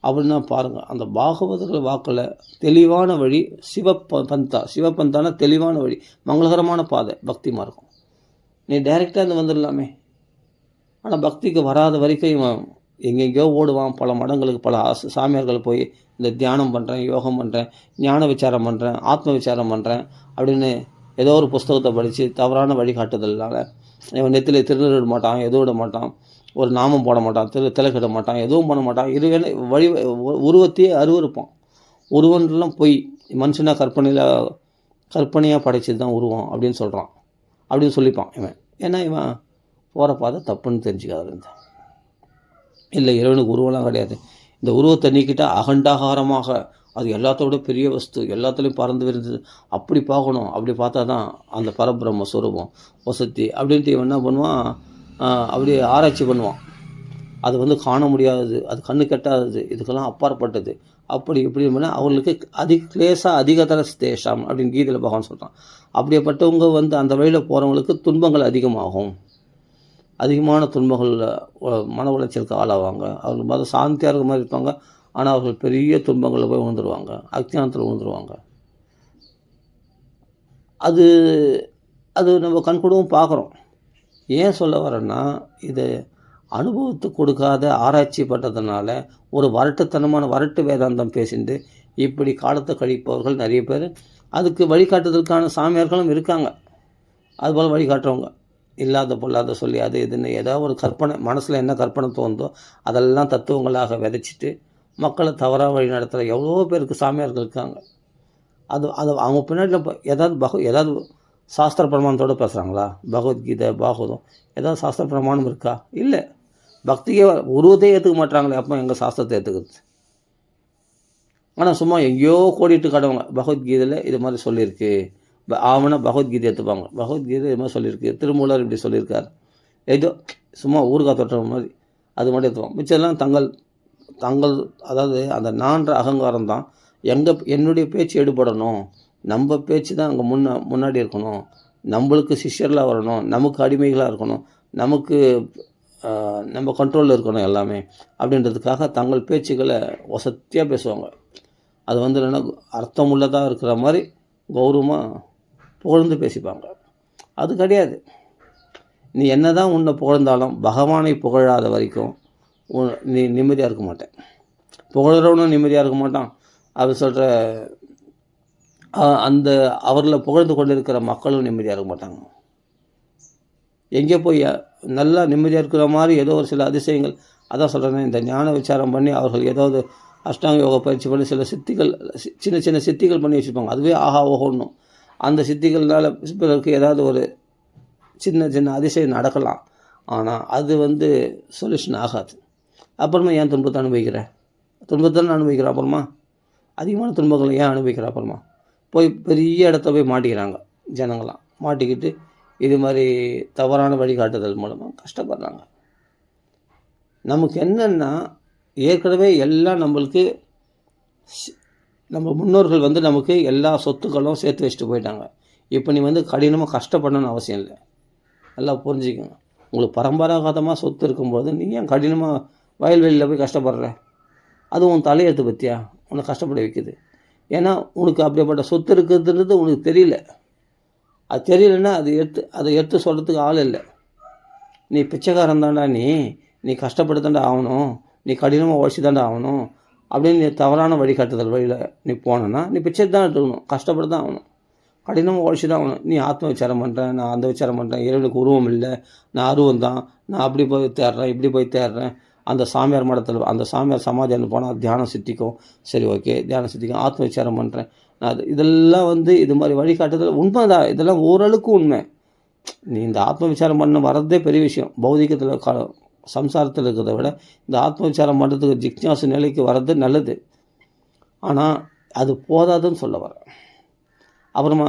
அப்படின்னா பாருங்கள், அந்த பாகவதர்கள் வாக்கில் தெளிவான வழி சிவபந்தான தெளிவான வழி, மங்களகரமான பாதை, பக்தி மார்க்கம். நீ டைரெக்டாக இருந்து வந்துடலாமே. ஆனால் பக்திக்கு வராத வரைக்கும் இவன் எங்கெங்கேயோ ஓடுவான். பல மடங்களுக்கு பல சாமியார்கள் போய் இந்த தியானம் பண்ணுறேன், யோகம் பண்ணுறேன், ஞான விசாரம் பண்ணுறேன், ஆத்ம விசாரம் பண்ணுறேன் அப்படின்னு ஏதோ ஒரு புஸ்தகத்தை படித்து தவறான வழிகாட்டுதல்னால இவன் நெத்தியில் திருநட மாட்டான், எதுவும் விட மாட்டான், ஒரு நாமம் போட மாட்டான், திலக்கிட மாட்டான், எதுவும் பண்ண மாட்டான். உருவத்தையே அருவருப்பான். உருவன்றெல்லாம் பொய். மனுஷனாக கற்பனையாக படைச்சது தான் உருவம் அப்படின்னு சொல்கிறான், அப்படின்னு சொல்லிப்பான் இவன். ஏன்னா இவன் போகிற பாதை தப்புன்னு தெரிஞ்சுக்காது. இல்லை, இறைவனுக்கு உருவம்லாம் கிடையாது. இந்த உருவத்தை நீக்கிட்டால் அகண்டாகாரமாக அது எல்லாத்தோட பெரிய வஸ்து, எல்லாத்துலேயும் பறந்து விருந்தது, அப்படி பார்க்கணும். அப்படி பார்த்தா தான் அந்த பரபிரம்ம ஸ்வரூபம் வசதி அப்படின்ட்டு இவன் என்ன பண்ணுவான், அப்படியே ஆராய்ச்சி பண்ணுவான். அது வந்து காண முடியாதது, அது கண்ணு கெட்டாதது, இதுக்கெல்லாம் அப்பாற்பட்டது, அப்படி இப்படி அவங்களுக்கு அதிகதர தேஷாம் அப்படின்னு கீதையில் பகவான் சொல்கிறான். அப்படியேப்பட்டவங்க வந்து அந்த வழியில் போகிறவங்களுக்கு துன்பங்கள் அதிகமாகும். அதிகமான துன்பங்களில் மன உளைச்சலுக்கு ஆளாவாங்க. அவங்க மத சாந்தியாக இருக்கிற மாதிரி இருப்பாங்க, ஆனால் அவர்கள் பெரிய துன்பங்களில் போய் விழுந்துருவாங்க, அஜ்ஞானத்தில் விழுந்துருவாங்க. அது அது நம்ம கண்கூடவும் பார்க்குறோம். ஏன் சொல்ல வரேன்னா, இது அனுபவத்துக்கு கொடுக்காத ஆராய்ச்சி பண்ணுறதுனால ஒரு வரட்டு வேதாந்தம் பேசிட்டு இப்படி காலத்தை கழிப்பவர்கள் நிறைய பேர். அதுக்கு வழிகாட்டுதலுக்கான சாமியார்களும் இருக்காங்க. அதுபோல் வழிகாட்டுறவங்க இல்லாத பொல்லாத சொல்லி அது இதுன்னு ஏதாவது ஒரு கற்பனை மனசில் என்ன கற்பனை தோணுதோ அதெல்லாம் தத்துவங்களாக விதைச்சிட்டு மக்களை தவறாக வழி நடத்துகிற எவ்வளோ பேருக்கு சாமியார்கள் இருக்காங்க. அது அவங்க பின்னாடி ஏதாவது சாஸ்திர பிரமாணத்தோடு பேசுகிறாங்களா? பகவத்கீதை பாகவதம் ஏதாவது சாஸ்திர பிரமாணம் இருக்கா? இல்லை. பக்தியே உருவத்தையே ஏற்றுக்க மாட்டாங்களே, அப்போ எங்கள் சாஸ்திரத்தை ஏற்றுக்கிறது? ஆனால் சும்மா எங்கேயோ கோடிட்டு காட்டுவாங்க. பகவத்கீதையில் இது மாதிரி சொல்லியிருக்கு, ஆவணா பகவத்கீதை எடுத்துப்பாங்க. பகவத்கீதை இது மாதிரி சொல்லியிருக்கு, திருமூலர் இப்படி சொல்லியிருக்கார், ஏதோ சும்மா ஊறுகாய் தொட்டுற மாதிரி அது மட்டும் எடுத்துப்பாங்க. மிச்சம்லாம் தங்கள் அதாவது அந்த நான்ற அகங்காரம் தான் என்னுடைய பேச்சு எடுபடணும், நம்ம பேச்சு தான் அங்கே முன்னாடி இருக்கணும், நம்மளுக்கு சிஷ்யர்களாக வரணும், நமக்கு அடிமைகளாக இருக்கணும், நமக்கு நம்ம கண்ட்ரோலில் இருக்கணும் எல்லாமே அப்படின்றதுக்காக தங்கள் பேச்சுக்களை வசத்தியாக பேசுவாங்க. அது வந்து என்னென்னா அர்த்தமுள்ளதாக இருக்கிற மாதிரி கௌரவமாக புகழ்ந்து பேசிப்பாங்க. அது கிடையாது. நீ என்ன தான் உன்னை புகழ்ந்தாலும் பகவானை புகழாத வரைக்கும் நீ நிம்மதியாக இருக்க மாட்டேன். புகழறவனும் நிம்மதியாக இருக்க மாட்டான். அது சொல்கிற அந்த அவர்களை புகழ்ந்து கொண்டு இருக்கிற மக்களும் நிம்மதியாக இருக்க மாட்டாங்க. எங்கே போய் நல்லா நிம்மதியாக இருக்கிற மாதிரி ஏதோ ஒரு சில அதிசயங்கள், அதான் சொல்கிறேன், இந்த ஞான விசாரம் பண்ணி அவர்கள் ஏதாவது அஷ்டாங்க யோகா பயிற்சி பண்ணி சில சித்திகள், சின்ன சின்ன சித்திகள் பண்ணி வச்சுருப்பாங்க. அதுவே ஆஹா ஓகணும். அந்த சித்திகள்னால பிறருக்கு ஏதாவது ஒரு சின்ன சின்ன அதிசயம் நடக்கலாம். ஆனால் அது வந்து சொல்யூஷன் ஆகாது. அப்புறமா ஏன் துன்பத்தை அனுபவிக்கிறேன்? துன்பத்தை அனுபவிக்கிறேன். அப்புறமா அதிகமான துன்பங்களை ஏன் அனுபவிக்கிறேன்? அப்புறமா போய் பெரிய இடத்த போய் மாட்டிக்கிறாங்க ஜனங்களாம். மாட்டிக்கிட்டு இது மாதிரி தவறான வழிகாட்டுதல் மூலமாக கஷ்டப்படுறாங்க. நமக்கு என்னென்னா ஏற்கனவே எல்லாம் நம்மளுக்கு நம்ம முன்னோர்கள் வந்து நமக்கு எல்லா சொத்துக்களும் சேர்த்து வச்சுட்டு போயிட்டாங்க. இப்போ நீ வந்து கடினமாக கஷ்டப்படணும்னு அவசியம் இல்லை. நல்லா புரிஞ்சுக்கோங்க. உங்களுக்கு பரம்பராகதமாக சொத்து இருக்கும்போது நீ ஏன் கடினமாக வயல்வெளியில் போய் கஷ்டப்படுற? அது உன் தலையெழுத்து பற்றியா உன்னை கஷ்டப்பட வைக்குது? ஏன்னா உனக்கு அப்படிப்பட்ட சொத்து இருக்குதுன்றது உனக்கு தெரியல. அது தெரியலன்னா அதை எடுத்து சொல்கிறதுக்கு ஆள் இல்லை. நீ பிச்சைக்காரன் தாண்டா, நீ கஷ்டப்பட்டு ஆகணும், நீ கடினமாக உழைச்சி தாண்டா ஆகணும் அப்படின்னு நீ தவறான வழிகாட்டுதல் வழியில் நீ போனேன்னா நீ பிச்சை தான் எடுத்துக்கணும், கஷ்டப்பட்டு தான் ஆகணும், கடினமாக உழைச்சி தான் ஆகணும். நீ ஆத்ம விசாரம் பண்ணுறேன், நான் அந்த விசாரம் பண்ணுறேன், இறைவனுக்கு உருவம் இல்லை, நான் அருவம் தான், நான் அப்படி போய் தேடுறேன், இப்படி போய் தேடுறேன், அந்த சாமியார் மடத்தில் அந்த சாமியார் சமாதின்னு போனால் தியானம் சித்திக்கும், சரி ஓகே தியானம் சித்திக்கும், ஆத்ம விசாரம் பண்ணுறேன் நான். இதெல்லாம் வந்து இது மாதிரி வழிகாட்டுதல் உண்மை தான், இதெல்லாம் ஓரளவுக்கு உண்மை. நீ இந்த ஆத்ம விசாரம் பண்ண வர்றதே பெரிய விஷயம். பௌதிகத்தில் சம்சாரத்தில் இருக்கிறத விட இந்த ஆத்ம விசாரம் பண்ணுறதுக்கு ஜிக்ஞாசு நிலைக்கு வர்றது நல்லது. ஆனால் அது போதாதுன்னு சொல்ல வரேன். அப்புறமா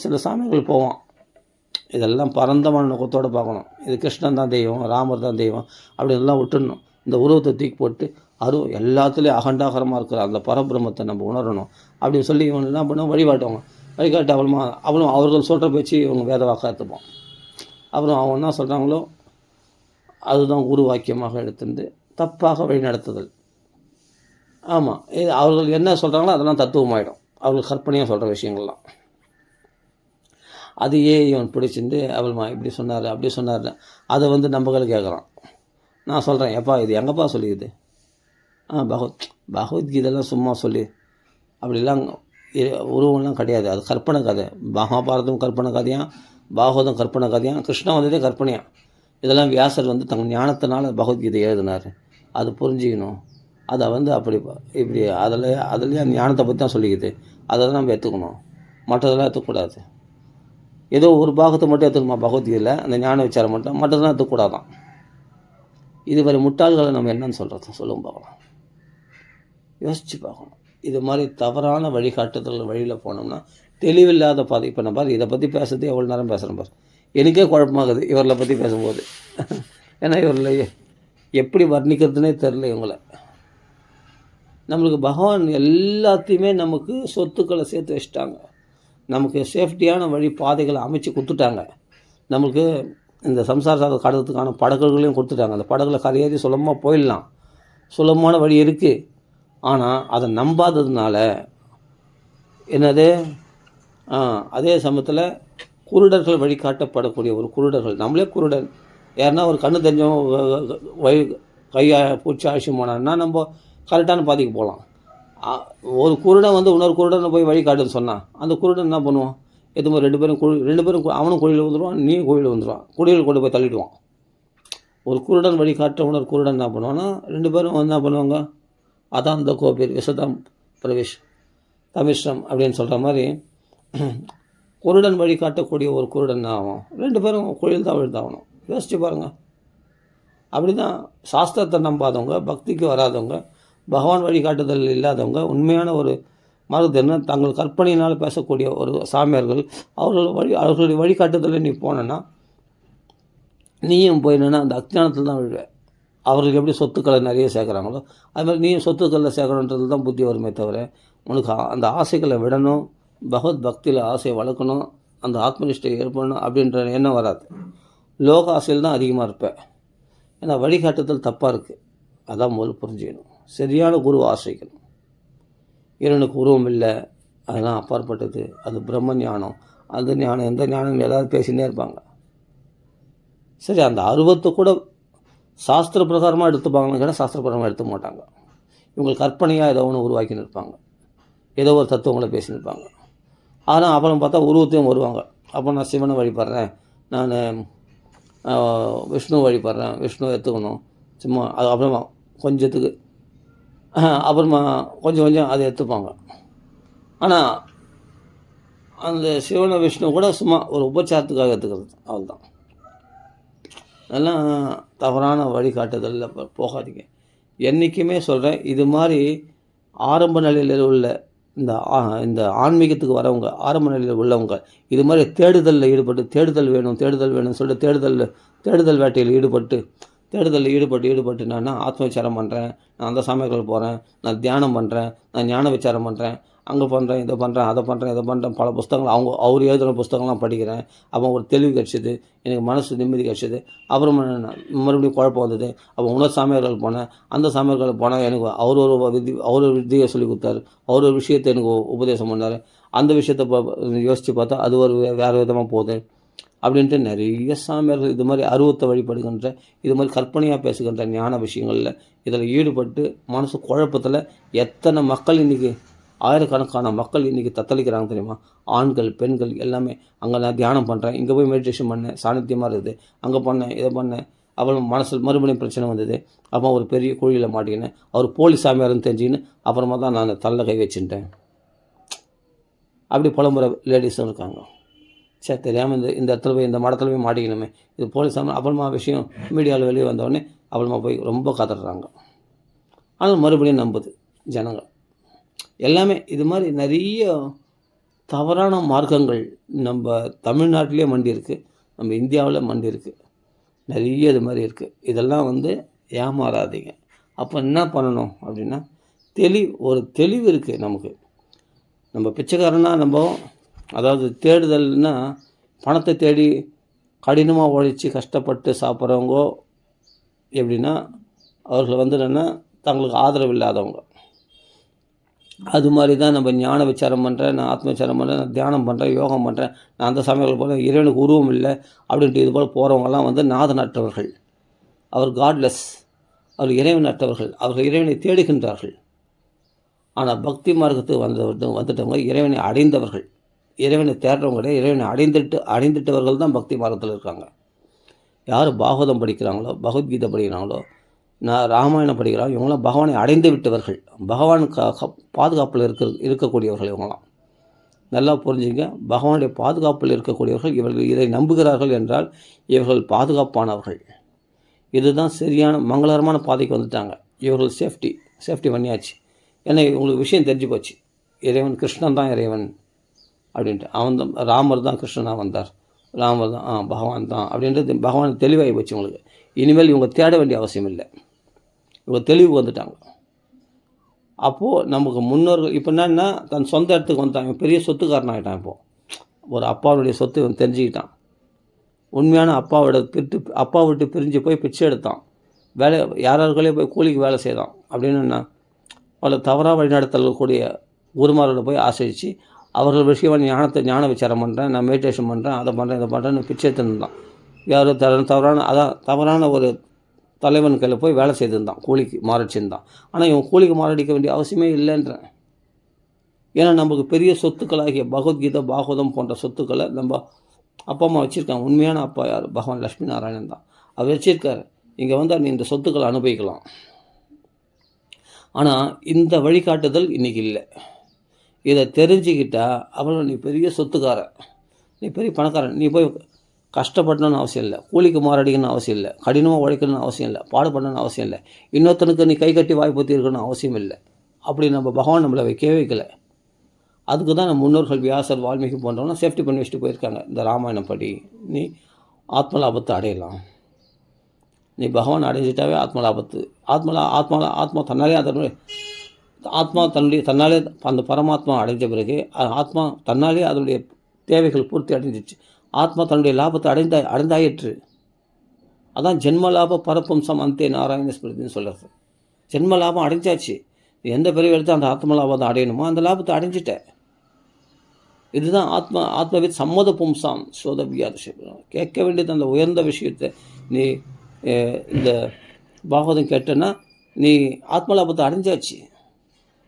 சில சாமிகள் போவோம், இதெல்லாம் பரந்தமான நோக்கத்தோடு பார்க்கணும். இது கிருஷ்ணன் தான் தெய்வம், ராமர் தான் தெய்வம் அப்படின்லாம் விட்டுடணும். இந்த உருவத்தை தூக்கி போட்டு எல்லாத்துலேயும் அகண்டாகரமாக இருக்கிற அந்த பரபிரமத்தை நம்ம உணரணும் அப்படின்னு சொல்லி இவங்க என்ன பண்ணுவோம், வழிகாட்டு அவளும் அவர்கள் சொல்கிற பேச்சு இவங்க வேத வாக்காக எடுத்துப்போம். அப்புறம் அவங்க என்ன சொல்கிறாங்களோ அதுதான் குரு வாக்கியமாக எடுத்துருந்து தப்பாக வழிநடத்துதல். ஆமாம், அவர்கள் என்ன சொல்கிறாங்களோ அதெல்லாம் தத்துவமாயிடும், அவர்கள் கற்பனையாக சொல்கிற விஷயங்கள்லாம். அதையே இவன் பிடிச்சிருந்து அவள்மா இப்படி சொன்னார் அப்படி சொன்னார், அதை வந்து நம்மளுக்கு கேட்குறான். நான் சொல்கிறேன், எப்பா இது எங்கப்பா சொல்லிக்குது? பகவத்கீதைலாம் சும்மா சொல்லி அப்படிலாம் உருவம்லாம் கிடையாது, அது கற்பனை கதை. மகாபாரதம் கற்பனை கதையான், பாகவதம் கற்பனை கதையான், கிருஷ்ணன் வந்ததே கற்பனையான். இதெல்லாம் வியாசர் வந்து தங்கள் ஞானத்தினால பகவத்கீதை எழுதினார், அது புரிஞ்சிக்கணும். அதை வந்து அப்படி இப்படி அதுலேயே ஞானத்தை பற்றி தான் சொல்லிக்குது, அதை தான் நம்ம எடுத்துக்கணும், மற்றதெல்லாம் எடுத்துக்கூடாது. ஏதோ ஒரு பாகத்தை மட்டும் எடுத்துக்கணுமா பகவத்கீதையில், அந்த ஞான விசாரம் மட்டும், மற்றதெல்லாம் எடுத்துக்கூடாதான். இது மாதிரி முட்டாள்களை நம்ம என்னன்னு சொல்கிறது சொல்லுங்க பார்க்கலாம், யோசித்து பார்க்கணும். இது மாதிரி தவறான வழிகாட்டுதல் வழியில் போனோம்னா தெளிவில்லாத பாதை. இப்போ நான் பாரு இதை பற்றி பேசுறது எவ்வளோ நேரம் பேசுகிறேன் பாரு, எனக்கே குழப்பமாகுது இவர்களை பற்றி பேசும்போது. ஏன்னா இவர்களை எப்படி வர்ணிக்கிறதுனே தெரில இவங்களை. நம்மளுக்கு பகவான் எல்லாத்தையுமே நமக்கு சொத்துக்களை சேர்த்து வச்சுட்டாங்க, நமக்கு சேஃப்டியான வழி பாதைகளை அமைச்சு கொடுத்துட்டாங்க, நம்மளுக்கு இந்த சம்சார சாகர கடத்துக்கான படகுகளையும் கொடுத்துட்டாங்க. அந்த படகுல கரையேறி சுலபமாக போயிடலாம், சுலபமான வழி இருக்குது. ஆனால் அதை நம்பாததுனால என்னது, அதே சமயத்தில் குருடர்கள் வழிகாட்டப்படக்கூடிய ஒரு குருடர்கள், நம்மளே குருடன், யாருன்னா ஒரு கண்ணு தெரிஞ்சவங்க கையை பூச்சி ஆட்சி போனான்னா நம்ம கரெக்டான பாதைக்கு போகலாம். ஒரு குருடன் வந்து இன்னொரு குருடனை போய் வழிகாட்டுன்னு சொன்னான், அந்த குருடன் என்ன பண்ணுவான், எதுவும் ரெண்டு பேரும் அவனும் குழியில் வந்துடுவான், நீயும் குழியில் வந்துடுவான், குழியில் கொண்டு போய் தள்ளிடுவான். ஒரு குருடன் வழிகாட்ட இன்னொரு குருடன் என்ன பண்ணுவான்னா ரெண்டு பேரும் என்ன பண்ணுவாங்க, அதான் இந்த கோபேர் விசதம் பிரவேஷ் தமிஷ்ரம் அப்படின்னு சொல்கிற மாதிரி குருடன் வழிகாட்டக்கூடிய ஒரு குருடன் ஆகும், ரெண்டு பேரும் குழியில் தான் விழுந்தாகணும். யோசிச்சு பாருங்கள். அப்படி தான் சாஸ்திரத்தை நம்பாதவங்க, பக்திக்கு வராதவங்க, பகவான் வழிகாட்டுதல் இல்லாதவங்க, உண்மையான ஒரு மருத்துவ தங்கள் கற்பனையினால் பேசக்கூடிய ஒரு சாமியார்கள் அவர்களுடைய வழிகாட்டுதலில் நீ போனேன்னா நீயும் போயினா அந்த அஜ்ஞானத்தில் தான் விழுவேன். அவர்களுக்கு எப்படி சொத்துக்களை நிறைய சேர்க்குறாங்களோ அது மாதிரி நீயும் சொத்துக்களில் சேர்க்கணுன்றது தான் புத்தி வருமே தவிர, உனக்கு அந்த ஆசைகளை விடணும், பகவத் பக்தியில் ஆசையை வளர்க்கணும், அந்த ஆத்மனிஷ்டை ஏற்படணும் அப்படின்ற எண்ணம் வராது. லோக ஆசையில் தான் அதிகமாக இருப்பேன். ஏன்னா வழிகாட்டுதல் தப்பாக இருக்குது. அதான் முதல் புரிஞ்சுக்கணும். சரியான குருவை ஆசைக்கணும். இறைவனுக்கு உருவம் இல்லை, அதெல்லாம் அப்பாற்பட்டது, அது பிரம்ம ஞானம், அந்த ஞானம் எந்த ஞானம் ஏதாவது பேசினே இருப்பாங்க. சரி, அந்த அருவத்தை கூட சாஸ்திர பிரகாரமாக எடுத்துப்பாங்கன்னு கேட்டால் சாஸ்திர பிரகாரமாக எடுத்து மாட்டாங்க. இவங்களுக்கு கற்பனையாக ஏதோ ஒன்று உருவாக்கின்னு இருப்பாங்க, ஏதோ ஒரு தத்துவங்களை பேசின்னு இருப்பாங்க. ஆனால் அப்புறம் பார்த்தா உருவத்தையும் வருவாங்க. அப்போ நான் சிவனை வழிபடுறேன், நான் விஷ்ணு வழிபடுறேன், விஷ்ணு எடுத்துக்கணும் சும்மா, அது அப்புறமா கொஞ்சத்துக்கு அப்புறமா கொஞ்சம் கொஞ்சம் அதை எடுத்துப்பாங்க. ஆனால் அந்த சிவனை விஷ்ணு கூட சும்மா ஒரு உபச்சாரத்துக்காக எடுத்துக்கிறது, அவ்வளோதான். அதெல்லாம் தவறான வழிகாட்டுதலில் போகாதீங்க. என்றைக்குமே சொல்கிறேன், இது மாதிரி ஆரம்ப நிலையில் உள்ள இந்த ஆன்மீகத்துக்கு வரவங்க, ஆரம்ப நிலையில் உள்ளவங்க இது மாதிரி தேடுதலில் ஈடுபட்டு தேடுதல் வேணும்னு சொல்லிட்டு தேடுதல் வேட்டையில் ஈடுபட்டு நான் ஆத்ம விசாரம் பண்ணுறேன், நான் அந்த சாமியார்கள் போகிறேன், நான் தியானம் பண்ணுறேன், நான் ஞான விசாரம் பண்ணுறேன், அங்கே பண்ணுறேன், இதை பண்ணுறேன், பல புஸ்தகங்கள் அவர் எழுதுகிற புஸ்தகங்கள்லாம் படிக்கிறேன். அப்போ ஒரு தெளிவு கிடச்சிது, எனக்கு மனசு நிம்மதி கிடச்சிது. அப்புறம் மறுபடியும் குழப்பம் வந்தது. அப்போ இன்னொரு சாமியார்கள் போனேன், அந்த சாமியார்கள் போனால் எனக்கு அவர் ஒரு வித்தியை சொல்லி கொடுத்தாரு, அவர் ஒரு விஷயத்தை எனக்கு உபதேசம் பண்ணார். அந்த விஷயத்தை யோசித்து பார்த்தா அது ஒரு வேறு விதமாக போகுது அப்படின்ட்டு நிறைய சாமியார்கள் இது மாதிரி அருவத்தை வழிபடுகின்ற, இது மாதிரி கற்பனையாக பேசுகின்ற ஞான விஷயங்களில் இதில் ஈடுபட்டு மனசு குழப்பத்தில் எத்தனை மக்கள் இன்றைக்கி, ஆயிரக்கணக்கான மக்கள் இன்றைக்கி தத்தளிக்கிறாங்க தெரியுமா? ஆண்கள் பெண்கள் எல்லாமே. அங்கே நான் தியானம் பண்ணுறேன், இங்கே போய் மெடிடேஷன் பண்ணேன், சாநித்தியமாக இருக்குது, அங்கே பண்ணேன், இதை பண்ணேன், அப்புறம் மனசில் மறுபடியும் பிரச்சனை வந்தது. அப்போ ஒரு பெரிய குழியில் மாட்டிக்கினேன், அவர் போலி சாமியார்னு தெரிஞ்சுக்கின்னு அப்புறமா தான் நான் தள்ள கை வச்சுட்டேன். அப்படி புலம்புற லேடிஸும் இருக்காங்க. சரி, தெரியாமல் இந்த இடத்துல போய் இந்த மடத்தில் போய் மாட்டிக்கணுமே, இது போலீஸ் அப்புறமா விஷயம் மீடியாவில் வெளியே வந்தோடனே அப்புறமா போய் ரொம்ப கதறாங்க. ஆனால் மறுபடியும் நம்புது ஜனங்கள் எல்லாமே. இது மாதிரி நிறைய தவறான மார்க்கங்கள் நம்ம தமிழ்நாட்டிலே மண்டி இருக்குது, நம்ம இந்தியாவில் மண்டி இருக்குது, நிறைய இது மாதிரி இருக்குது. இதெல்லாம் ஏமாறாதீங்க. அப்போ என்ன பண்ணணும் அப்படின்னா, ஒரு தெளிவு இருக்குது நமக்கு. நம்ம பிச்சைக்காரனா அதாவது தேடுதல்னா பணத்தை தேடி கடினமாக உழைச்சி கஷ்டப்பட்டு சாப்பிட்றவங்க எப்படின்னா, அவர்கள் என்னென்னா தங்களுக்கு ஆதரவு இல்லாதவங்க. அது மாதிரி தான் நம்ம ஞான விசாரம் பண்ணுறேன், நான் ஆத்ம விசாரம் பண்ணுறேன், நான் தியானம் பண்ணுறேன், யோகம் பண்ணுறேன், நான் அந்த சமயங்கள் போல இறைவனுக்கு உருவம் இல்லை அப்படின்ட்டு இது போல் போகிறவங்கலாம் நாதன் அற்றவர்கள், அவர் காட்லெஸ், அவர் இறைவன் அற்றவர்கள், அவர்கள் இறைவனை தேடுகின்றார்கள். ஆனால் பக்தி மார்க்கத்துக்கு வந்துட்டவங்க இறைவனை அடைந்தவர்கள், இறைவனை தேடுறவங்களே இறைவனை அடைந்துட்டவர்கள் தான் பக்தி மார்க்கத்தில் இருக்காங்க. யார் பாகவதம் படிக்கிறாங்களோ, பகவத்கீதை படிக்கிறாங்களோ, நான் ராமாயணம் படிக்கிறாங்க, இவங்களாம் பகவானை அடைந்து விட்டவர்கள், பகவான் பாதுகாப்பில் இருக்கக்கூடியவர்கள். இவங்களாம் நல்லா புரிஞ்சுங்க. பகவானுடைய பாதுகாப்பில் இருக்கக்கூடியவர்கள். இவர்கள் இதை நம்புகிறார்கள் என்றால் இவர்கள் பாதுகாப்பானவர்கள். இதுதான் சரியான மங்களகரமான பாதைக்கு வந்துட்டாங்க. இவர்கள் சேஃப்டி பண்ணியாச்சு. ஏன்னா இவங்களுக்கு விஷயம் தெரிஞ்சு போச்சு, இறைவன் கிருஷ்ணன் தான் இறைவன் அப்படின்ட்டு. தான் ராமர் தான் கிருஷ்ணனாக வந்தார், ராமர் தான் பகவான் தான் அப்படின்றது பகவான் தெளிவாகி போச்சு உங்களுக்கு. இனிமேல் இவங்க தேட வேண்டிய அவசியம் இல்லை, இவங்க தெளிவு வந்துட்டாங்க. அப்போது நமக்கு முன்னோர்கள் இப்போ என்னன்னா தன் சொந்த இடத்துக்கு வந்துட்டாங்க, பெரிய சொத்துக்காரன் ஆகிட்டான். இப்போது ஒரு அப்பாவுடைய சொத்து இவன் தெரிஞ்சுக்கிட்டான். உண்மையான அப்பா விட்டு பிரிஞ்சு போய் பிச்சை எடுத்தான், யாரார்களே போய் கூலிக்கு வேலை செய்தான் அப்படின்னு என்ன பல தவறாக வழிநடத்தக்கூடிய குருமாரோட போய் ஆசிரிச்சு அவர்கள் விஷயம் ஞான விசாரம் பண்ணுறேன், நான் மெடிடேஷன் பண்ணுறேன், அதை பண்ணுறேன், இதை பண்ணுறேன்னு பிச்சை எடுத்துருந்தான். தவறான ஒரு தலைவன் கையில் போய் வேலை செய்திருந்தான், கூலிக்கு மாறடிச்சிருந்தான். ஆனால் இவன் கூலிக்கு மாறடிக்க வேண்டிய அவசியமே இல்லைன்றேன். ஏன்னா நமக்கு பெரிய சொத்துக்களாகிய பகவத்கீதை பாகவதம் போன்ற சொத்துக்களை நம்ம அப்பா அம்மா வச்சுருக்காங்க. உண்மையான அப்பா யார்? பகவான் லட்சுமி நாராயணன் தான். அவர் வச்சுருக்காரு. இங்கே வந்தால் நீ இந்த சொத்துக்களை அனுபவிக்கலாம். ஆனால் இந்த வழிகாட்டுதல் இன்றைக்கி இல்லை. இதை தெரிஞ்சுக்கிட்டால் அப்புறம் நீ பெரிய சொத்துக்காரன், நீ பெரிய பணக்காரன், நீ போய் கஷ்டப்படணும்னு அவசியம் இல்லை, கூலிக்கு மாரடிக்கணும்னு அவசியம் இல்லை, கடினமாக உழைக்கணும்னு அவசியம் இல்லை, பாடுபடணும்னு அவசியம் இல்லை, இன்னொருத்தனுக்கு நீ கை கட்டி வாய் பொத்தி இருக்கணும்னு அவசியம் இல்லை. அப்படி நம்ம பகவான் நம்மளை வைக்கவே வைக்கலை. அதுக்கு தான் நம்ம முன்னோர்கள் வியாசர் வால்மீகி போன்றவங்களாம் சேஃப்டி பண்ணி வச்சுட்டு போயிருக்காங்க. இந்த ராமாயணம் படி நீ ஆத்ம லாபத்தை அடையலாம். நீ பகவான் அடைஞ்சிட்டாவே ஆத்ம லாபத்து. ஆத்மா தன்னாலே ஆத்மா தன்னாலே அந்த பரமாத்மா அடைஞ்ச பிறகு ஆத்மா தன்னாலே அதனுடைய தேவைகள் பூர்த்தி அடைஞ்சிச்சு. ஆத்மா தன்னுடைய லாபத்தை அடைந்தாயிற்று. அதான் ஜென்ம லாப பரப்பும்சம் அந்தே நாராயண ஸ்மிருதின்னு சொல்கிறது. ஜென்ம லாபம் அடைஞ்சாச்சு. எந்த பிறகு எடுத்து அந்த ஆத்ம லாபத்தை அடையணுமோ அந்த லாபத்தை அடைஞ்சிட்டேன். இதுதான் ஆத்மவித் சம்மத பும்சாம் சோதவியாத கேட்க வேண்டியது. அந்த உயர்ந்த விஷயத்தை நீ இந்த பாகவதம் கேட்டேன்னா நீ ஆத்மலாபத்தை அடைஞ்சாச்சு.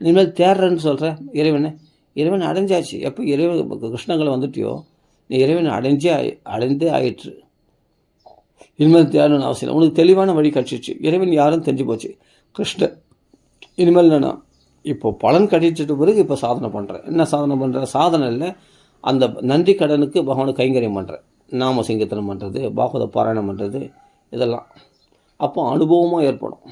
இனிமேல் தேடுறேன்னு சொல்கிற இறைவனை அடைஞ்சாச்சு. எப்போ இறைவன் கிருஷ்ணங்களை வந்துட்டியோ நீ இறைவனை அடைந்தே ஆயிற்று. இனிமேல் தேடணும்னு அவசியம் இல்லை. உனக்கு தெளிவான வழி கட்சிச்சு. இறைவன் யாரும் தெரிஞ்சு போச்சு. கிருஷ்ணன் இனிமேல் நான் இப்போது பலன் கழிச்சிட்டு பிறகு இப்போ சாதனை பண்ணுறேன். என்ன சாதனை பண்ணுறேன்? சாதனை இல்லை, அந்த நன்றி கடனுக்கு பகவானுக்கு கைங்கரியம் பண்ணுறேன். நாம சங்கீர்த்தனம் பண்ணுறது, பாகவத பாராயணம் பண்ணுறது, இதெல்லாம் அப்போ அனுபவமாக ஏற்படும்.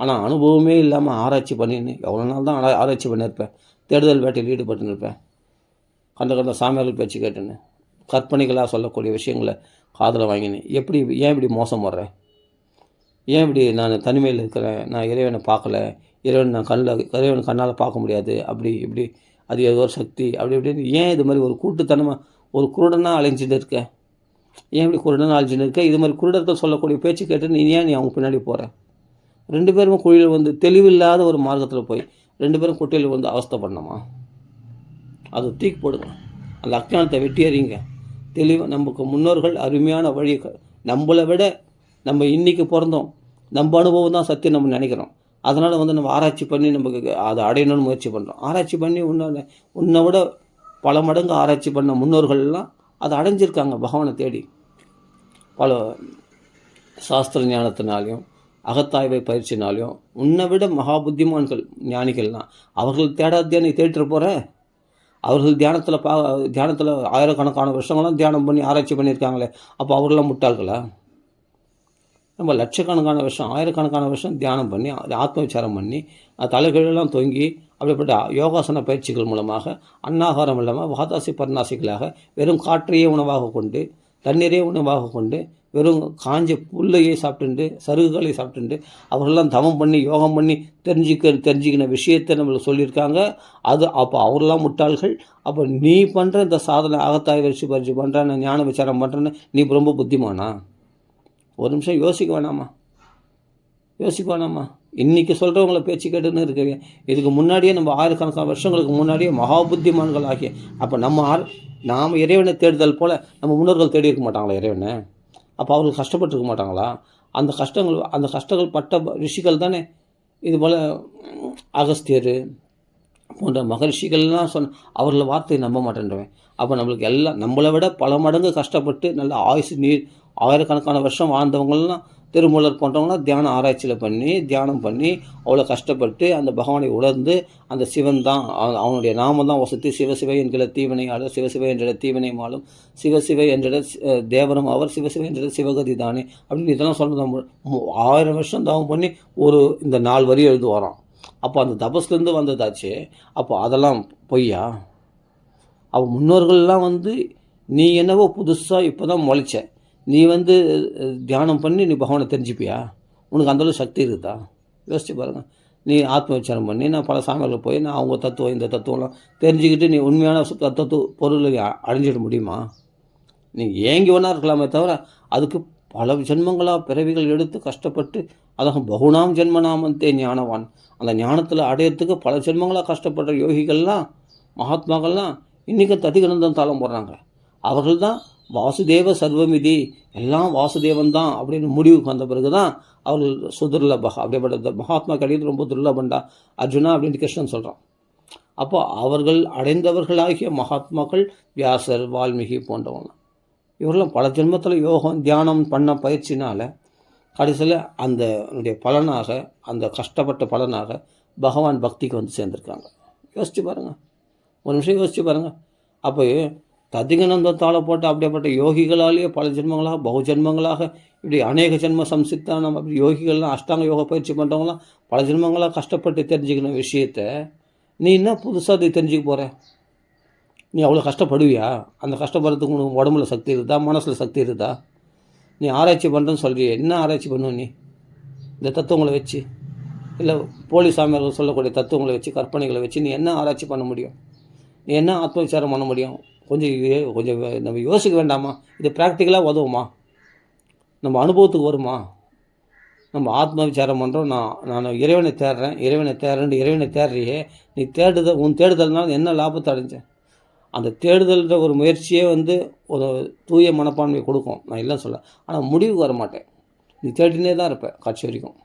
ஆனால் அனுபவமே இல்லாமல் ஆராய்ச்சி பண்ணின்னு எவ்வளோ நாள் தான் ஆராய்ச்சி பண்ணியிருப்பேன். தேடுதல் வேட்டையில் ஈடுபட்டுன்னு இருப்பேன். கண்ட சாமியார்கள் பேச்சு கேட்டுன்னு கற்பனைகளாக சொல்லக்கூடிய விஷயங்களை காதில் வாங்கினேன். ஏன் இப்படி மோசம் வர்றேன்? ஏன் இப்படி நான் தனிமையில் இருக்கிறேன்? நான் இறைவனை பார்க்கல, இறைவன் கண்ணால் பார்க்க முடியாது, அப்படி இப்படி அது ஏதோ ஒரு சக்தி அப்படி இப்படின்னு ஏன் இது மாதிரி ஒரு கூட்டுத்தனமாக ஒரு குருடனாக அலைஞ்சிட்டு இருக்கேன்? ஏன் இப்படி குருடனாக அலைஞ்சிட்டு இருக்க? இது மாதிரி குருடர்கள் சொல்லக்கூடிய பேச்சு கேட்டு நீ அவங்க பின்னாடி போகிற? 2 பேரும் குழியில் வந்து தெளிவில்லாத ஒரு மார்க்கத்தில் போய் 2 பேரும் குட்டையில் வந்து அவஸ்தை பண்ணோமா? அது தூக்கி போடுங்க. அந்த அஞ்ஞானத்தை வெட்டி எறிங்க. நமக்கு முன்னோர்கள் அருமையான வழி. நம்மளை விட நம்ம இன்றைக்கி பிறந்தோம், நம்ம அனுபவம் தான் சத்தியம் நம்ம நினைக்கிறோம். அதனால் வந்து நம்ம ஆராய்ச்சி பண்ணி நமக்கு அதை அடையணும்னு முயற்சி பண்ணுறோம். ஆராய்ச்சி பண்ணி உன்னை விட பல மடங்கு ஆராய்ச்சி பண்ண முன்னோர்கள்லாம் அதை அடைஞ்சிருக்காங்க. பகவானை தேடி பல சாஸ்திர ஞானத்தினாலையும் அகத்தாய்வை பயிற்சினாலையும் உன்னை விட மகா புத்திமான்கள் ஞானிகள்லாம் அவர்கள் தேடாத்தியா நீ தேடிட்டு போகிற? அவர்கள் தியானத்தில் ஆயிரக்கணக்கான வருஷங்களாம் தியானம் பண்ணி ஆராய்ச்சி பண்ணியிருக்காங்களே, அப்போ அவர்களாம் முட்டாள்களா? நம்ம லட்சக்கணக்கான வருஷம் ஆயிரக்கணக்கான வருஷம் தியானம் பண்ணி ஆத்ம விசாரம் பண்ணி தலைகீழெல்லாம் தொங்கி அப்படிப்பட்ட யோகாசன பயிற்சிகள் மூலமாக அன்னாகாரம் இல்லாமல் வாதாசி பர்ணாசிகளாக வெறும் காற்றையே உணவாக கொண்டு தண்ணீரே உணவாக கொண்டு வெறும் காஞ்ச புல்லையே சாப்பிட்டுண்டு சருகுகளை சாப்பிட்டுண்டு அவர்களெல்லாம் தவம் பண்ணி யோகம் பண்ணி தெரிஞ்சுக்கின விஷயத்தை நம்மளுக்கு சொல்லியிருக்காங்க. அப்போ அவரெல்லாம் முட்டாள்கள். அப்போ நீ பண்ணுற இந்த சாதனை அகத்தாய் பயிற்சி பண்ணுறேன்னு ஞான விசாரம் பண்ணுறேன்னு நீ ரொம்ப புத்திமானா? ஒரு நிமிஷம் யோசிக்க வேணாமா? இன்றைக்கி சொல்கிறவங்கள பேச்சு கேட்டுன்னு இருக்கீங்க. இதுக்கு முன்னாடியே நம்ம ஆயிரக்கணக்கான வருஷங்களுக்கு முன்னாடியே மகா புத்திமான்கள் ஆகிய அப்போ நாம் இறைவனை தேடுதல் போல் நம்ம முன்னோர்கள் தேடி இருக்க மாட்டாங்களா இறைவனை? அப்போ அவர்கள் கஷ்டப்பட்டுருக்க மாட்டாங்களா? அந்த கஷ்டங்கள் பட்ட ரிஷிகள் தானே. இது போல் அகஸ்தியர் போன்ற மகரிஷிகள்லாம் அவர்கள வார்த்தையை நம்ப மாட்டேன்றவன். அப்போ நம்மளுக்கு எல்லாம் நம்மளை விட பல மடங்கு கஷ்டப்பட்டு நல்ல ஆயிரக்கணக்கான வருஷம் வாழ்ந்தவங்கள்லாம் திருமூலர் போன்றவங்களாம் தியானம் பண்ணி அவ்வளோ கஷ்டப்பட்டு அந்த பகவானை உணர்ந்து அந்த சிவன் தான் அவனுடைய நாமம் தான் வசதி சிவசிவை என்கிற தீவினை ஆளர் சிவசிவை என்ற தீவினை மாலும் சிவசிவை என்ற தேவரும் அவர் சிவசிவை என்ற சிவகதி தானே அப்படின்னு இதெல்லாம் சொல்கிறது. 1000 வருஷம் தவம் பண்ணி இந்த 4 வரி எழுது வரோம். அப்போ அந்த தபஸ்லேருந்து வந்ததாச்சு. அப்போ அதெல்லாம் பொய்யா? அப்போ முன்னோர்கள்லாம் நீ என்னவோ புதுசாக இப்போ தான் முளைச்ச, நீ தியானம் பண்ணி நீ பகவானை தெரிஞ்சுப்பியா? உனக்கு அந்தளவு சக்தி இருக்குதா? யோசிச்சு பாருங்கள். நீ ஆத்ம விசாரம் பண்ணி நான் பல சாமியார்கள் போய் நான் அவங்க தத்துவம் இந்த தத்துவம்லாம் தெரிஞ்சுக்கிட்டு நீ உண்மையான தத்துவ பொருளை அடைஞ்சிட முடியுமா? நீ ஏங்கி ஒன்றா இருக்கலாமே தவிர அதுக்கு பல ஜென்மங்களாக பிறவிகள் எடுத்து கஷ்டப்பட்டு அதாக பகுனாம் ஜென்மநாமந்தே ஞானவான் அந்த ஞானத்தில் அடையிறதுக்கு பல ஜென்மங்களாக கஷ்டப்படுற யோகிகள்லாம் மகாத்மாக்கள்லாம் இன்றைக்கும் ததிகிரந்தம் தாளம் போடுறாங்க. அவர்கள் தான் வாசுதேவ சர்வமிதி, எல்லாம் வாசுதேவன் தான் அப்படின்னு முடிவுக்கு வந்த பிறகு தான் அவர்கள் சுதுர்லபா அப்படிப்பட்ட மகாத்மா கிடையாது ரொம்ப துர்லபண்டா அர்ஜுனா அப்படின்னு கிருஷ்ணன் சொல்கிறான். அப்போ அவர்கள் அடைந்தவர்களாகிய மகாத்மாக்கள் வியாசர் வால்மீகி போன்றவங்க இவரெல்லாம் பல ஜென்மத்தில் யோகம் தியானம் பண்ண பயிற்சினால் கடைசியில் அந்த பலனாக அந்த கஷ்டப்பட்ட பலனாக பகவான் பக்திக்கு சேர்ந்துருக்காங்க. யோசிச்சு பாருங்கள், ஒரு நிமிஷம் யோசிச்சு பாருங்கள். அப்போ ததிகனந்தத்தால் போட்டு அப்படியேப்பட்ட யோகிகளாலேயே பல ஜென்மங்களாக பகுஜென்மங்களாக இப்படி அநேக ஜென்ம சம்சித்தான அப்படி யோகிகள்லாம் அஷ்டாங்க யோக பயிற்சி பண்ணுறவங்களாம் பல ஜென்மங்களாக கஷ்டப்பட்டு தெரிஞ்சுக்கணும் விஷயத்த நீ என்ன புதுசாக அதை தெரிஞ்சுக்க போகிற? நீ அவ்வளோ கஷ்டப்படுவியா? அந்த கஷ்டப்படுறதுக்கு உனக்கு உடம்புல சக்தி இருக்குதா, மனசில் சக்தி இருக்குதா? நீ ஆராய்ச்சி பண்ணுறேன்னு சொல்கிறிய, என்ன ஆராய்ச்சி பண்ணுவ நீ இந்த தத்துவங்களை வச்சு? இல்லை போலி சாமியார்கள் சொல்லக்கூடிய தத்துவங்களை வச்சு, கற்பனைகளை வச்சு நீ என்ன ஆராய்ச்சி பண்ண முடியும்? நீ என்ன ஆத்ம விசாரம் பண்ண முடியும்? கொஞ்சம் நம்ம யோசிக்க வேண்டாமா? இது ப்ராக்டிக்கலாக உதவுமா? நம்ம அனுபவத்துக்கு வருமா? நம்ம ஆத்ம விசாரம் பண்ணுறோம், நான் இறைவனை தேடுறேன், இறைவனை தேடுறியே, நீ உன் தேடுதல்னால என்ன லாபத்தை அடைஞ்சேன்? அந்த தேடுதல்ன்ற ஒரு முயற்சியே ஒரு தூய மனப்பான்மை கொடுக்கும், நான் இல்லை சொல்ல. ஆனால் முடிவுக்கு வர மாட்டேன். நீ தேடினே தான் இருப்ப, கட்சி வரைக்கும்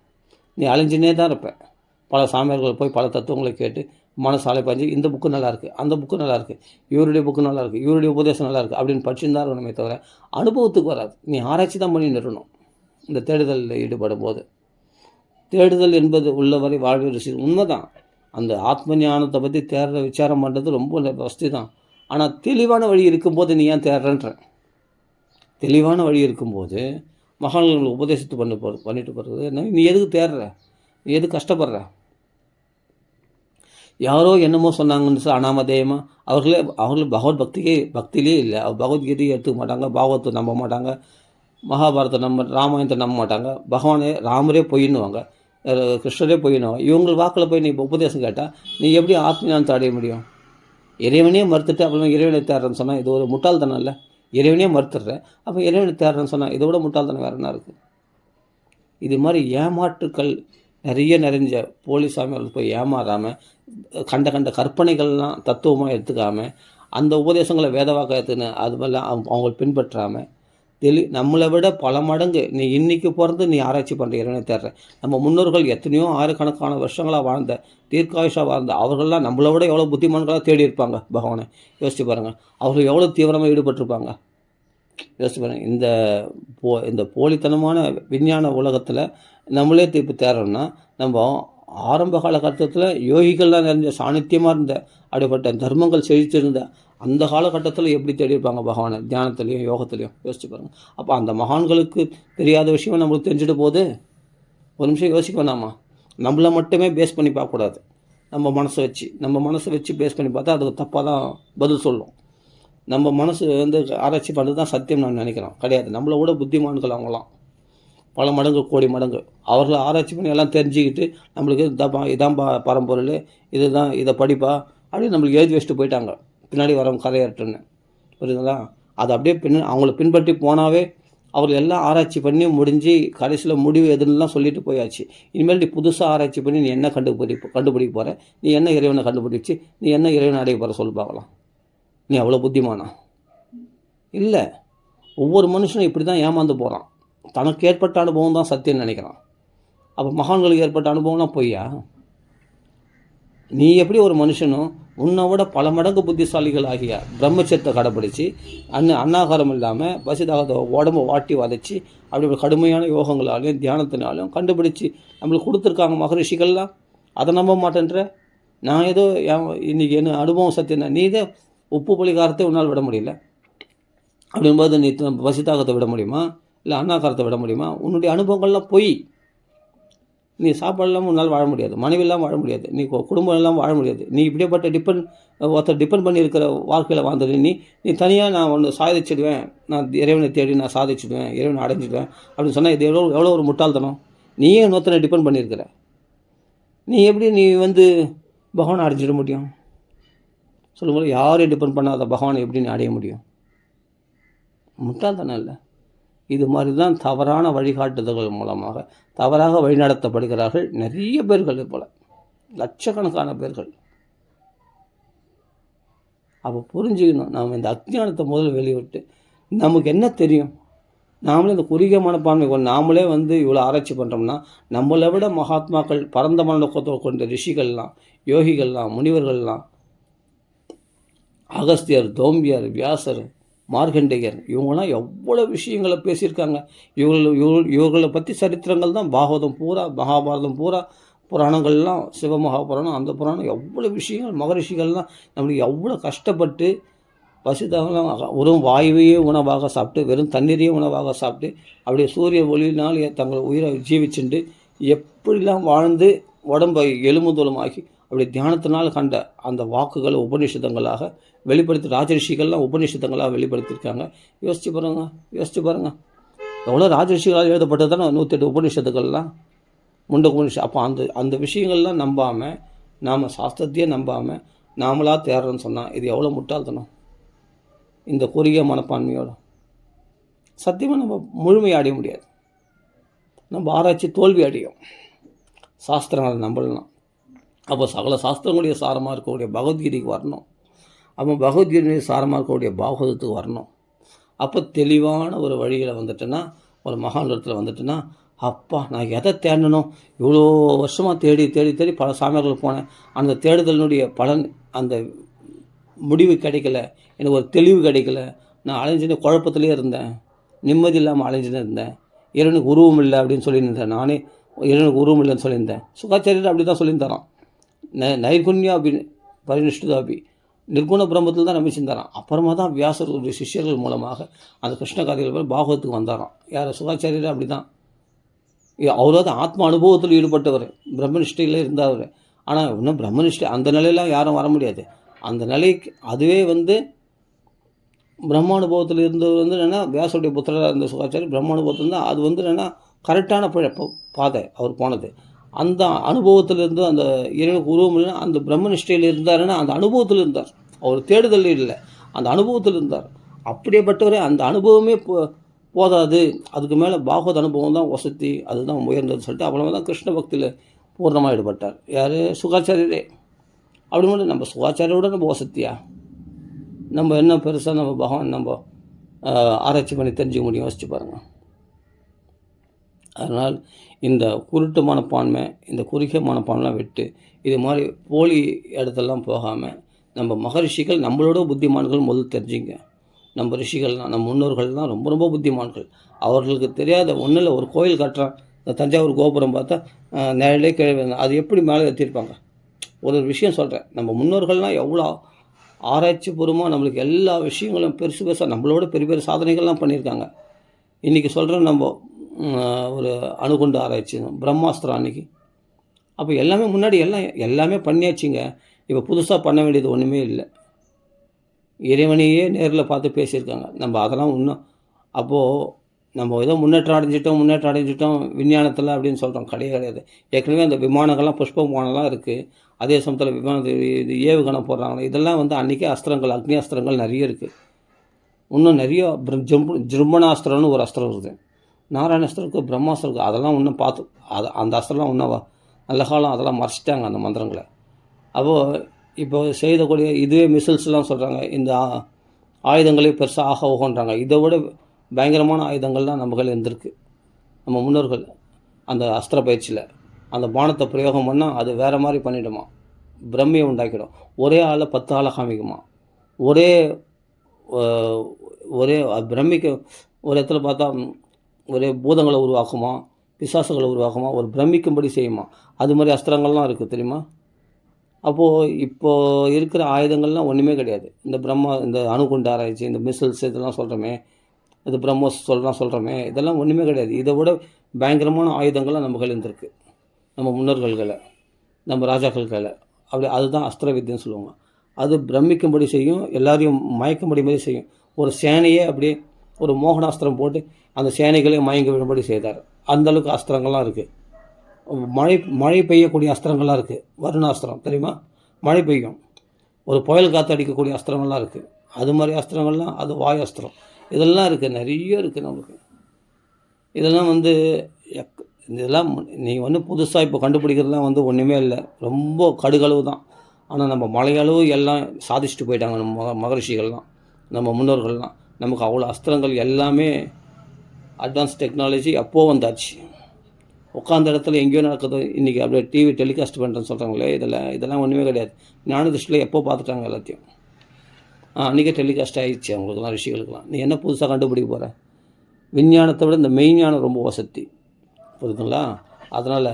நீ அலைஞ்சினே தான் இருப்ப. பல சாமியார்கள் போய் பல தத்துவங்களை கேட்டு மனசு அலைப்பாஞ்சு, இந்த புக்கு நல்லாயிருக்கு, அந்த புக்கு நல்லாயிருக்கு, இவருடைய புக்கு நல்லாயிருக்கு, இவருடைய உபதேசம் நல்லாயிருக்கு அப்படின்னு படிச்சுன்னு தான் இருக்கணுமே தவிர அனுபவத்துக்கு வராது. நீ ஆராய்ச்சி தான் பண்ணி நிறணும். இந்த தேடுதலில் ஈடுபடும் போது தேடுதல் என்பது உள்ளவரை வாழ்வு ருசி உண்மைதான். அந்த ஆத்ம ஞானத்தை பற்றி தேடுற விசாரம் பண்ணுறது ரொம்ப வசதி தான். ஆனால் தெளிவான வழி இருக்கும்போது நீ ஏன் தேடுறன்ற? தெளிவான வழி இருக்கும்போது மகான்கள் உபதேசத்தை பண்ணிட்டு போகிறது, நீ எதுக்கு தேடுற? நீ எதுக்கு கஷ்டப்படுற? யாரோ என்னமோ சொன்னாங்கன்னு அனாமதேயமாக அவர்களே பக்தியிலே இல்லை. பகவத்கீதையை எடுத்துக்க மாட்டாங்க, பாகவத்தை நம்ப மாட்டாங்க, மகாபாரதம் ராமாயணத்தை நம்ப மாட்டாங்க, பகவானே ராமரே பொய்ன்னுவாங்க, கிருஷ்ணரே பொய்ன்னுவாங்க. இவங்க வாக்கில் போய் நீ உபதேசம் கேட்டால் நீ எப்படி ஆத்மஞானத்தை அடைய முடியும்? இறைவனே மறுத்துட்டு அப்புறம் இறைவனை தேடுறேன்னு சொன்னால் இது ஒரு முட்டாள்தனம் இல்லை? இறைவனே மறுத்துடுறேன், அப்போ இறைவனை தேடுறேன்னு சொன்னால் இதை விட முட்டாள்தனம் வேறு என்ன இருக்குது? இது மாதிரி ஏமாற்றுக்கள் நிறைஞ்ச போலி சாமியார்கள் போய் ஏமாறாமல் கண்ட கற்பனைகள்லாம் தத்துவமாக எடுத்துக்காமல் அந்த உபதேசங்களை வேதவாக்க எடுத்துன்னு அது மாதிரிலாம் அவங்க பின்பற்றாமல் நம்மளை விட பல மடங்கு நீ இன்றைக்கி பிறந்து நீ ஆராய்ச்சி பண்ணுற இறைவனை தேடுற. நம்ம முன்னோர்கள் எத்தனையோ ஆயிரக்கணக்கான வருஷங்களாக வாழ்ந்த தீர்க்காயுஷாக வாழ்ந்த அவர்கள்லாம் நம்மளை விட எவ்வளோ புத்திமான்களாக தேடி இருப்பாங்க பகவானை. யோசிச்சு பாருங்கள், அவர்கள் எவ்வளோ தீவிரமாக ஈடுபட்டிருப்பாங்க. யோசிச்சு பாருங்கள். இந்த போலித்தனமான விஞ்ஞான உலகத்தில் நம்மளே இப்போ தேடுறோம்னா, நம்ம ஆரம்ப காலகட்டத்தில் யோகிகள்லாம் நிறைஞ்ச சாணித்தியமாக இருந்த அப்படிப்பட்ட தர்மங்கள் செழித்திருந்த அந்த காலகட்டத்தில் எப்படி தேடியிருப்பாங்க பகவானை, தியானத்துலேயும் யோகத்துலேயும். யோசிச்சு பாருங்கள். அப்போ அந்த மகான்களுக்கு தெரியாத விஷயம் நம்மளுக்கு தெரிஞ்சுட்டு போகுது. ஒரு நிமிஷம் யோசிக்க வேணாமா? நம்மளை மட்டுமே பேஸ் பண்ணி பார்க்கக்கூடாது. நம்ம மனசை வச்சு பேஸ் பண்ணி பார்த்தா அதுக்கு தப்பாக தான் பதில் சொல்லும். நம்ம மனசு ஆராய்ச்சி பண்ணுறது தான் சத்தியம் நான் நினைக்கிறேன். கிடையாது. நம்மளை விட புத்திமான்கள் அவங்களாம் பல மடங்கு கோடி மடங்கு. அவர்களை ஆராய்ச்சி பண்ணி எல்லாம் தெரிஞ்சுக்கிட்டு நம்மளுக்கு இதான் பரம்பொருள், இதுதான், இதை படிப்பா அப்படின்னு நம்மளுக்கு எழுதி வச்சுட்டு போயிட்டாங்க. பின்னாடி வரவங்க கதையாட்டுன்னு புரியுதுங்களா? அது அப்படியே அவங்கள பின்பற்றி போனாவே அவர்கள் எல்லாம் ஆராய்ச்சி பண்ணி முடிஞ்சு கடைசியில் முடிவு எதுன்னெலாம் சொல்லிட்டு போயாச்சு. இனிமேல் நீ புதுசாக ஆராய்ச்சி பண்ணி நீ என்ன கண்டுபிடிக்க போகிற? நீ என்ன இறைவனை கண்டுபிடிச்சி நீ என்ன இறைவனை அடைய போகிற சொல்லி பார்க்கலாம். நீ அவ்வளோ புத்திமானா? இல்லை. ஒவ்வொரு மனுஷனும் இப்படி தான் ஏமாந்து போகிறான். தனக்கு ஏற்பட்ட அனுபவம் தான் சத்தியம்னு நினைக்கிறான். அப்போ மகான்களுக்கு ஏற்பட்ட அனுபவம்னா பொய்யா? நீ எப்படி ஒரு மனுஷனும் உன்னை விட பல மடங்கு புத்திசாலிகள் ஆகிய பிரம்மச்சரியத்தை கடைப்பிடிச்சி அன்னாகாரம் இல்லாமல் பசிதாகத்தை உடம்பை வாட்டி வதைச்சி அப்படி ஒரு கடுமையான யோகங்களாலையும் தியானத்தினாலும் கண்டுபிடிச்சி நம்மளுக்கு கொடுத்துருக்காங்க மகரிஷிகள்லாம். அதை நம்ப மாட்டேன்ற? நான் ஏதோ இன்றைக்கி என்ன அனுபவம் சத்தியம்னா நீ இதே உப்பு புளிகாரத்தை உன்னால் விட முடியல அப்படின்போது நீ பசிதாகத்தை விட முடியுமா? இல்லை அன்னாகாரத்தை விட முடியுமா? உன்னுடைய அனுபவங்கள்லாம் பொய். நீ சாப்பாடு இல்லாமல் உன்னால் வாழ முடியாது, மனைவி இல்லாமல் வாழ முடியாது, நீ குடும்பம் இல்லாமல் வாழ முடியாது. நீ இப்படியேப்பட்ட ஒருத்தர் டிபெண்ட் பண்ணி இருக்கிற வாழ்க்கையில் வாழ்ந்தது நீ தனியாக நான் ஒன்று சாதிச்சிடுவேன், நான் இறைவனை தேடி நான் சாதிச்சிடுவேன், இறைவனை அடைஞ்சிடுவேன் அப்படின்னு சொன்னால் இது எவ்வளோ ஒரு முட்டாள்தனம். நீயே இன்னொருத்தனை டிபெண்ட் பண்ணியிருக்கிற. நீ எப்படி நீ பகவானை அடைஞ்சிட முடியும்? சொல்லும்போது யாரையும் டிபெண்ட் பண்ணாத பகவானை எப்படி நீ அடைய முடியும்? முட்டாள்தனம் இல்லை. இது மாதிரி தான் தவறான வழிகாட்டுதல்கள் மூலமாக தவறாக வழிநடத்தப்படுகிறார்கள் நிறைய பேர்கள். போல் லட்சக்கணக்கான பேர்கள். அப்போ புரிஞ்சுக்கணும், நாம் இந்த அஞ்ஞானத்தை முதல்ல வெளிவிட்டு நமக்கு என்ன தெரியும், நாமளே இந்த குறுகிய மனப்பான்மை கொண்டு நாமளே இவ்வளோ ஆராய்ச்சி பண்ணுறோம்னா நம்மளை விட மகாத்மாக்கள் பரந்த மனநோக்கத்தை கொண்ட ரிஷிகள்லாம், யோகிகள்லாம், முனிவர்கள்லாம், அகஸ்தியர், தோம்பியர், வியாசர், மார்கண்டேயர் இவங்களாம் எவ்வளோ விஷயங்களை பேசியிருக்காங்க. இவர்களை பற்றி சரித்திரங்கள் தான் பாகவதம் பூரா, மகாபாரதம் பூரா, புராணங்கள்லாம், சிவமகாபுராணம், அந்த புராணம் எவ்வளோ விஷயங்கள். மகரிஷிகள்லாம் நம்மளுக்கு எவ்வளோ கஷ்டப்பட்டு பசித்தவங்களாம் வெறும் வாயுவையே உணவாக சாப்பிட்டு, வெறும் தண்ணீரையே உணவாக சாப்பிட்டு, அப்படியே சூரிய ஒளியினால் தங்கள் உயிரை ஜீவிச்சுண்டு எப்படிலாம் வாழ்ந்து உடம்பை எலும்புதோலுமாக்கி அப்படி தியானத்தினால் கண்ட அந்த வாக்குகளை உபநிஷதங்களாக வெளிப்படுத்தி ராஜரிஷிகள்லாம் உபநிஷதங்களாக வெளிப்படுத்தியிருக்காங்க. யோசிச்சு பாருங்கள் எவ்வளோ ராஜரிஷிகளால் எழுதப்பட்டது தானே 108 உபநிஷத்துக்கள்லாம் முண்ட உபநிஷம். அப்போ அந்த விஷயங்கள்லாம் நம்பாமல், நாம் சாஸ்திரத்தையே நம்பாமல் நாமளாக தேடுறோன்னு சொன்னால் இது எவ்வளோ முட்டாள்தனம். இந்த குறுகிய மனப்பான்மையோடு சத்தியமாக நம்ம முழுமையை அடைய முடியாது. நம்ம ஆராய்ச்சி தோல்வி அடையும். சாஸ்திரங்களை நம்பலாம். அப்போ சகல சாஸ்திரங்களுடைய சாரமாக இருக்கக்கூடிய பகவத்கீதைக்கு வரணும். அப்போ பகவத்கீதையுடைய சாரமாக இருக்கக்கூடிய பாகவதத்துக்கு வரணும். அப்போ தெளிவான ஒரு வழியில் வந்துட்டேன்னா, ஒரு மகாண்டத்தில் வந்துட்டேன்னா, அப்பா நான் எதை தேடணும், இவ்வளோ வருஷமாக தேடி தேடி தேடி பல சாமியார்கள் போனேன், அந்த தேடுதலினுடைய பலன், அந்த முடிவு கிடைக்கல, எனக்கு ஒரு தெளிவு கிடைக்கல, நான் அலைஞ்சுன்னு குழப்பத்திலே இருந்தேன், நிம்மதி இல்லாமல் அலைஞ்சுன்னு இருந்தேன், இறைவனுக்கு உருவம் இல்லை அப்படின்னு சொல்லியிருந்தேன், நானே இறைவனுக்கு உருவம் இல்லைன்னு சொல்லியிருந்தேன். சுகாச்சாரியர் அப்படி தான் சொல்லியிருந்தாரான். நைர்குண்யாபி பரிநிஷ்டுதாபி நிர்குண பிரம்மத்தில் தான் நம்பிச்சிருந்தாரான். அப்புறமா தான் வியாசருடைய சிஷ்யர்கள் மூலமாக அந்த கிருஷ்ண கதைகள் பாகவத்துக்கு வந்தாராம். யார் சுகாச்சாரியர் அப்படி தான். அவராவது ஆத்ம அனுபவத்தில் ஈடுபட்டவர், பிரம்மனிஷ்டையில் இருந்தார். ஆனால் இன்னும் பிரம்மனிஷ்டை அந்த நிலையெல்லாம் யாரும் வர முடியாது. அந்த நிலைக்கு அதுவே பிரம்மானுபவத்தில் இருந்தவர் என்னென்னா வியாசருடைய புத்திரராக இருந்த சுகாச்சாரி பிரம்மானுபவத்தில் இருந்தால் அது என்னென்னா கரெக்டான பாதை அவர் போனது. அந்த அனுபவத்தில் இருந்து அந்த இறைவனுக்கு உருவம் இல்லைன்னா அந்த பிரம்மனிஷ்டையில் இருந்தாருன்னா அந்த அனுபவத்தில் இருந்தார். அவர் தேடுதல் இல்லை, அந்த அனுபவத்தில் இருந்தார். அப்படியேப்பட்டவரே அந்த அனுபவமே போதாது, அதுக்கு மேலே பாகவத அனுபவம் தான் வசதி, அதுதான் உயர்ந்ததுன்னு சொல்லிட்டு அவ்வளோ தான் கிருஷ்ண பக்தியில் பூர்ணமாக ஈடுபட்டார். யார்? சுகாச்சாரியரே. அப்படி மட்டும் நம்ம சுகாச்சாரியோட நம்ம வசதியா, நம்ம என்ன பெருசாக நம்ம பகவான் நம்ம ஆராய்ச்சி பண்ணி தெரிஞ்சுக்க முடியும்? யோசிச்சு பாருங்கள். அதனால் இந்த குருட்டு மனப்பான்மை, இந்த குறுகிய மனப்பான்மைலாம் விட்டு இது மாதிரி போலி இடத்துலலாம் போகாமல் நம்ம மகரிஷிகள் நம்மளோட புத்திமான்கள் முதல் தெரிஞ்சுங்க. நம்ம ரிஷிகள்லாம் நம்ம முன்னோர்கள்லாம் ரொம்ப ரொம்ப புத்திமான்கள். அவர்களுக்கு தெரியாத ஒன்றும் இல்லை. ஒரு கோயில் கட்டுறான், இந்த தஞ்சாவூர் கோபுரம் பார்த்தா நேரிலே கேள்வி, அது எப்படி மேலே ஏற்றிருப்பாங்க? ஒரு விஷயம் சொல்கிறேன், நம்ம முன்னோர்கள்லாம் எவ்வளோ ஆராய்ச்சி பூர்வமாக நம்மளுக்கு எல்லா விஷயங்களும் பெருசு பெருசாக நம்மளோட பெரிய பெரிய சாதனைகள்லாம் பண்ணியிருக்காங்க. இன்றைக்கி சொல்கிறேன், நம்ம ஒரு அணுகுண்டு ஆராய்ச்சி பிரம்மாஸ்திரம் அன்றைக்கி. அப்போ எல்லாமே முன்னாடி எல்லாமே பண்ணியாச்சுங்க. இப்போ புதுசாக பண்ண வேண்டியது ஒன்றுமே இல்லை. இறைவனையே நேரில் பார்த்து பேசியிருக்காங்க. நம்ம அதெல்லாம் இன்னும் அப்போது நம்ம ஏதோ முன்னேற்றம் அடைஞ்சிட்டோம் விஞ்ஞானத்தில் அப்படின்னு சொல்கிறோம். கிடையாது. ஏற்கனவே அந்த விமானங்கள்லாம் புஷ்ப விமானம்லாம் இருக்குது. அதே சமயத்தில் இது ஏவுகணை போடுறாங்க. இதெல்லாம் அன்றைக்கே அஸ்திரங்கள், அக்னி அஸ்திரங்கள் நிறைய இருக்குது. இன்னும் நிறைய ஜிரும்பணாஸ்திரம்னு ஒரு அஸ்திரம் இருக்குது, நாராயணாஸ்திரம் இருக்குது, பிரம்மாஸ்திரம் இருக்குது. அதெல்லாம் இன்னும் பார்த்து அந்த அஸ்திரம்லாம் இன்னும் நல்ல காலம் அதெல்லாம் மறைச்சிட்டாங்க அந்த மந்திரங்களை. அப்போது இப்போ செய்தக்கூடிய இதுவே மிசில்ஸ்லாம் சொல்கிறாங்க, இந்த ஆயுதங்களே பெருசாக ஆக ஓகன்றாங்க. இதை விட பயங்கரமான ஆயுதங்கள்லாம் நம்மகள் இருந்திருக்கு. நம்ம முன்னோர்கள் அந்த அஸ்திர பயிற்சியில் அந்த பானத்தை பிரயோகம் பண்ணால் அது வேறு மாதிரி பண்ணிவிடுமா, பிரம்மையை உண்டாக்கிடும். ஒரே ஆளை 10 ஆளை காமிக்குமா, ஒரே பிரம்மிக்கு ஒரு இடத்துல பார்த்தா ஒரே பூதங்களை உருவாக்குமா, பிசாசுகளை உருவாக்குமா, ஒரு பிரமிக்கும்படி செய்யுமா. அது மாதிரி அஸ்திரங்கள்லாம் இருக்குது தெரியுமா. அப்போது இப்போது இருக்கிற ஆயுதங்கள்லாம் ஒன்றுமே கிடையாது. இந்த அணுகுண்டு ஆராய்ச்சி, இந்த மிசில்ஸ் இதெல்லாம் சொல்கிறோமே, இது பிரம்மோஸ் சொல்கிறோமே, இதெல்லாம் ஒன்றுமே கிடையாது. இதை விட பயங்கரமான ஆயுதங்கள்லாம் நம்ம கையில் இருந்திருக்கு, நம்ம முன்னோர்கள்களை, நம்ம ராஜாக்கள். அப்படி அதுதான் அஸ்திர வித்தியன்னு சொல்லுவாங்க. அது பிரமிக்கும்படி செய்யும், எல்லாரையும் மயக்கும்படி மாதிரி செய்யும். ஒரு சேனையே அப்படியே ஒரு மோகனாஸ்திரம் போட்டு அந்த சேனைகளே மயங்க விடும்படி செய்தார். அந்தளவுக்கு அஸ்திரங்கள்லாம் இருக்குது. மழை பெய்யக்கூடிய அஸ்திரங்கள்லாம் இருக்குது. வருணாஸ்திரம் தெரியுமா, மழை பெய்யும். ஒரு புயல் காற்று அடிக்கக்கூடிய அஸ்திரங்கள்லாம் இருக்குது. அது மாதிரி அஸ்திரங்கள்லாம், அது வாயு அஸ்திரம், இதெல்லாம் இருக்குது, நிறைய இருக்குது நம்மளுக்கு. இதெல்லாம் இதெல்லாம் நீங்கள் புதுசாக இப்போ கண்டுபிடிக்கிறதுலாம் ஒன்றுமே இல்லை, ரொம்ப கடுகளவு தான். ஆனால் நம்ம மலையளவு எல்லாம் சாதிச்சுட்டு போயிட்டாங்க நம்ம மகரிஷிகள்லாம், நம்ம முன்னோர்கள்லாம். நமக்கு அவ்வளோ அஸ்திரங்கள் எல்லாமே அட்வான்ஸ் டெக்னாலஜி அப்போது வந்தாச்சு. உட்காந்த இடத்துல எங்கேயோ நடக்குது, இன்றைக்கி அப்படியே டிவி டெலிகாஸ்ட் பண்ணுறேன்னு சொல்கிறாங்களே, இதெல்லாம் ஒன்றுமே கிடையாது. ஞான திருஷ்டியில் எப்போ பார்த்துட்டாங்க எல்லாத்தையும். அன்றைக்கே டெலிகாஸ்ட் ஆகிடுச்சு அவங்களுக்குலாம், ரிஷிகளுக்கெல்லாம். நீ என்ன புதுசாக கண்டுபிடிக்க போகிற? விஞ்ஞானத்தை விட இந்த மெய்ஞானம் ரொம்ப வசதி, புரியுதுங்களா? அதனால்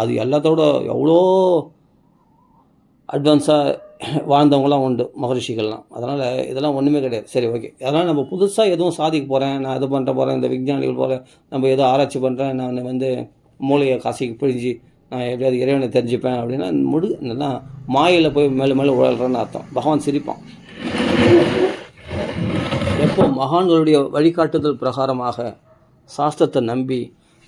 அது எல்லாத்தோட எவ்வளோ அட்வான்ஸாக வாழ்ந்தவங்களாம் உண்டு, மகரிஷிகள்லாம். அதனால் இதெல்லாம் ஒன்றுமே கிடையாது. சரி, ஓகே. அதனால் நம்ம புதுசாக எதுவும் சாதிக்க போகிறேன், நான் இது பண்ண போகிறேன், இந்த விஞ்ஞானிகள் போல நம்ம ஏதோ ஆராய்ச்சி பண்ணுறேன், நான் வந்து மூளையை காசிக்கு பிழிஞ்சு நான் எப்படியாவது இறைவனை தெரிஞ்சுப்பேன் அப்படின்னா நல்லா மாயில் போய் மேலே மேலே உழல்றேன்னு அர்த்தம். பகவான் சிரிப்பான். எப்போ மகான்களுடைய வழிகாட்டுதல் பிரகாரமாக சாஸ்திரத்தை நம்பி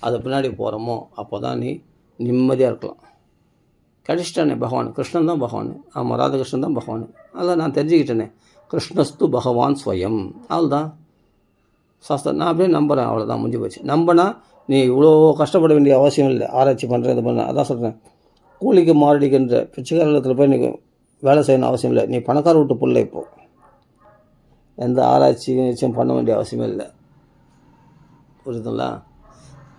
அதை பின்னாடி போகிறோமோ அப்போ தான் நீ நிம்மதியாக இருக்கலாம். கிடைச்சிட்டானே பகவான், கிருஷ்ணன் தான் பகவான். ஆமாம், ராதாகிருஷ்ணன் தான் பகவான். அதில் நான் தெரிஞ்சுக்கிட்டேனே, கிருஷ்ணஸ்து பகவான் ஸ்வயம். அவ்வளோதான் சாஸ்திரம். நான் அப்படியே நம்புகிறேன், அவ்வளோதான், முடிஞ்சு போச்சு. நம்பினா நீ இவ்வளோ கஷ்டப்பட வேண்டிய அவசியம் இல்லை. ஆராய்ச்சி பண்ணுறேன், இது பண்ணுறேன். அதான் சொல்கிறேன், கூலிக்கு மாரடிக்கின்ற பிச்சைக்காரத்தில் போய் நீ வேலை செய்யணும் அவசியம் இல்லை. நீ பணக்கார விட்டு புள்ள. இப்போது எந்த ஆராய்ச்சியும் பண்ண வேண்டிய அவசியமே இல்லை. புரியுதுங்களா?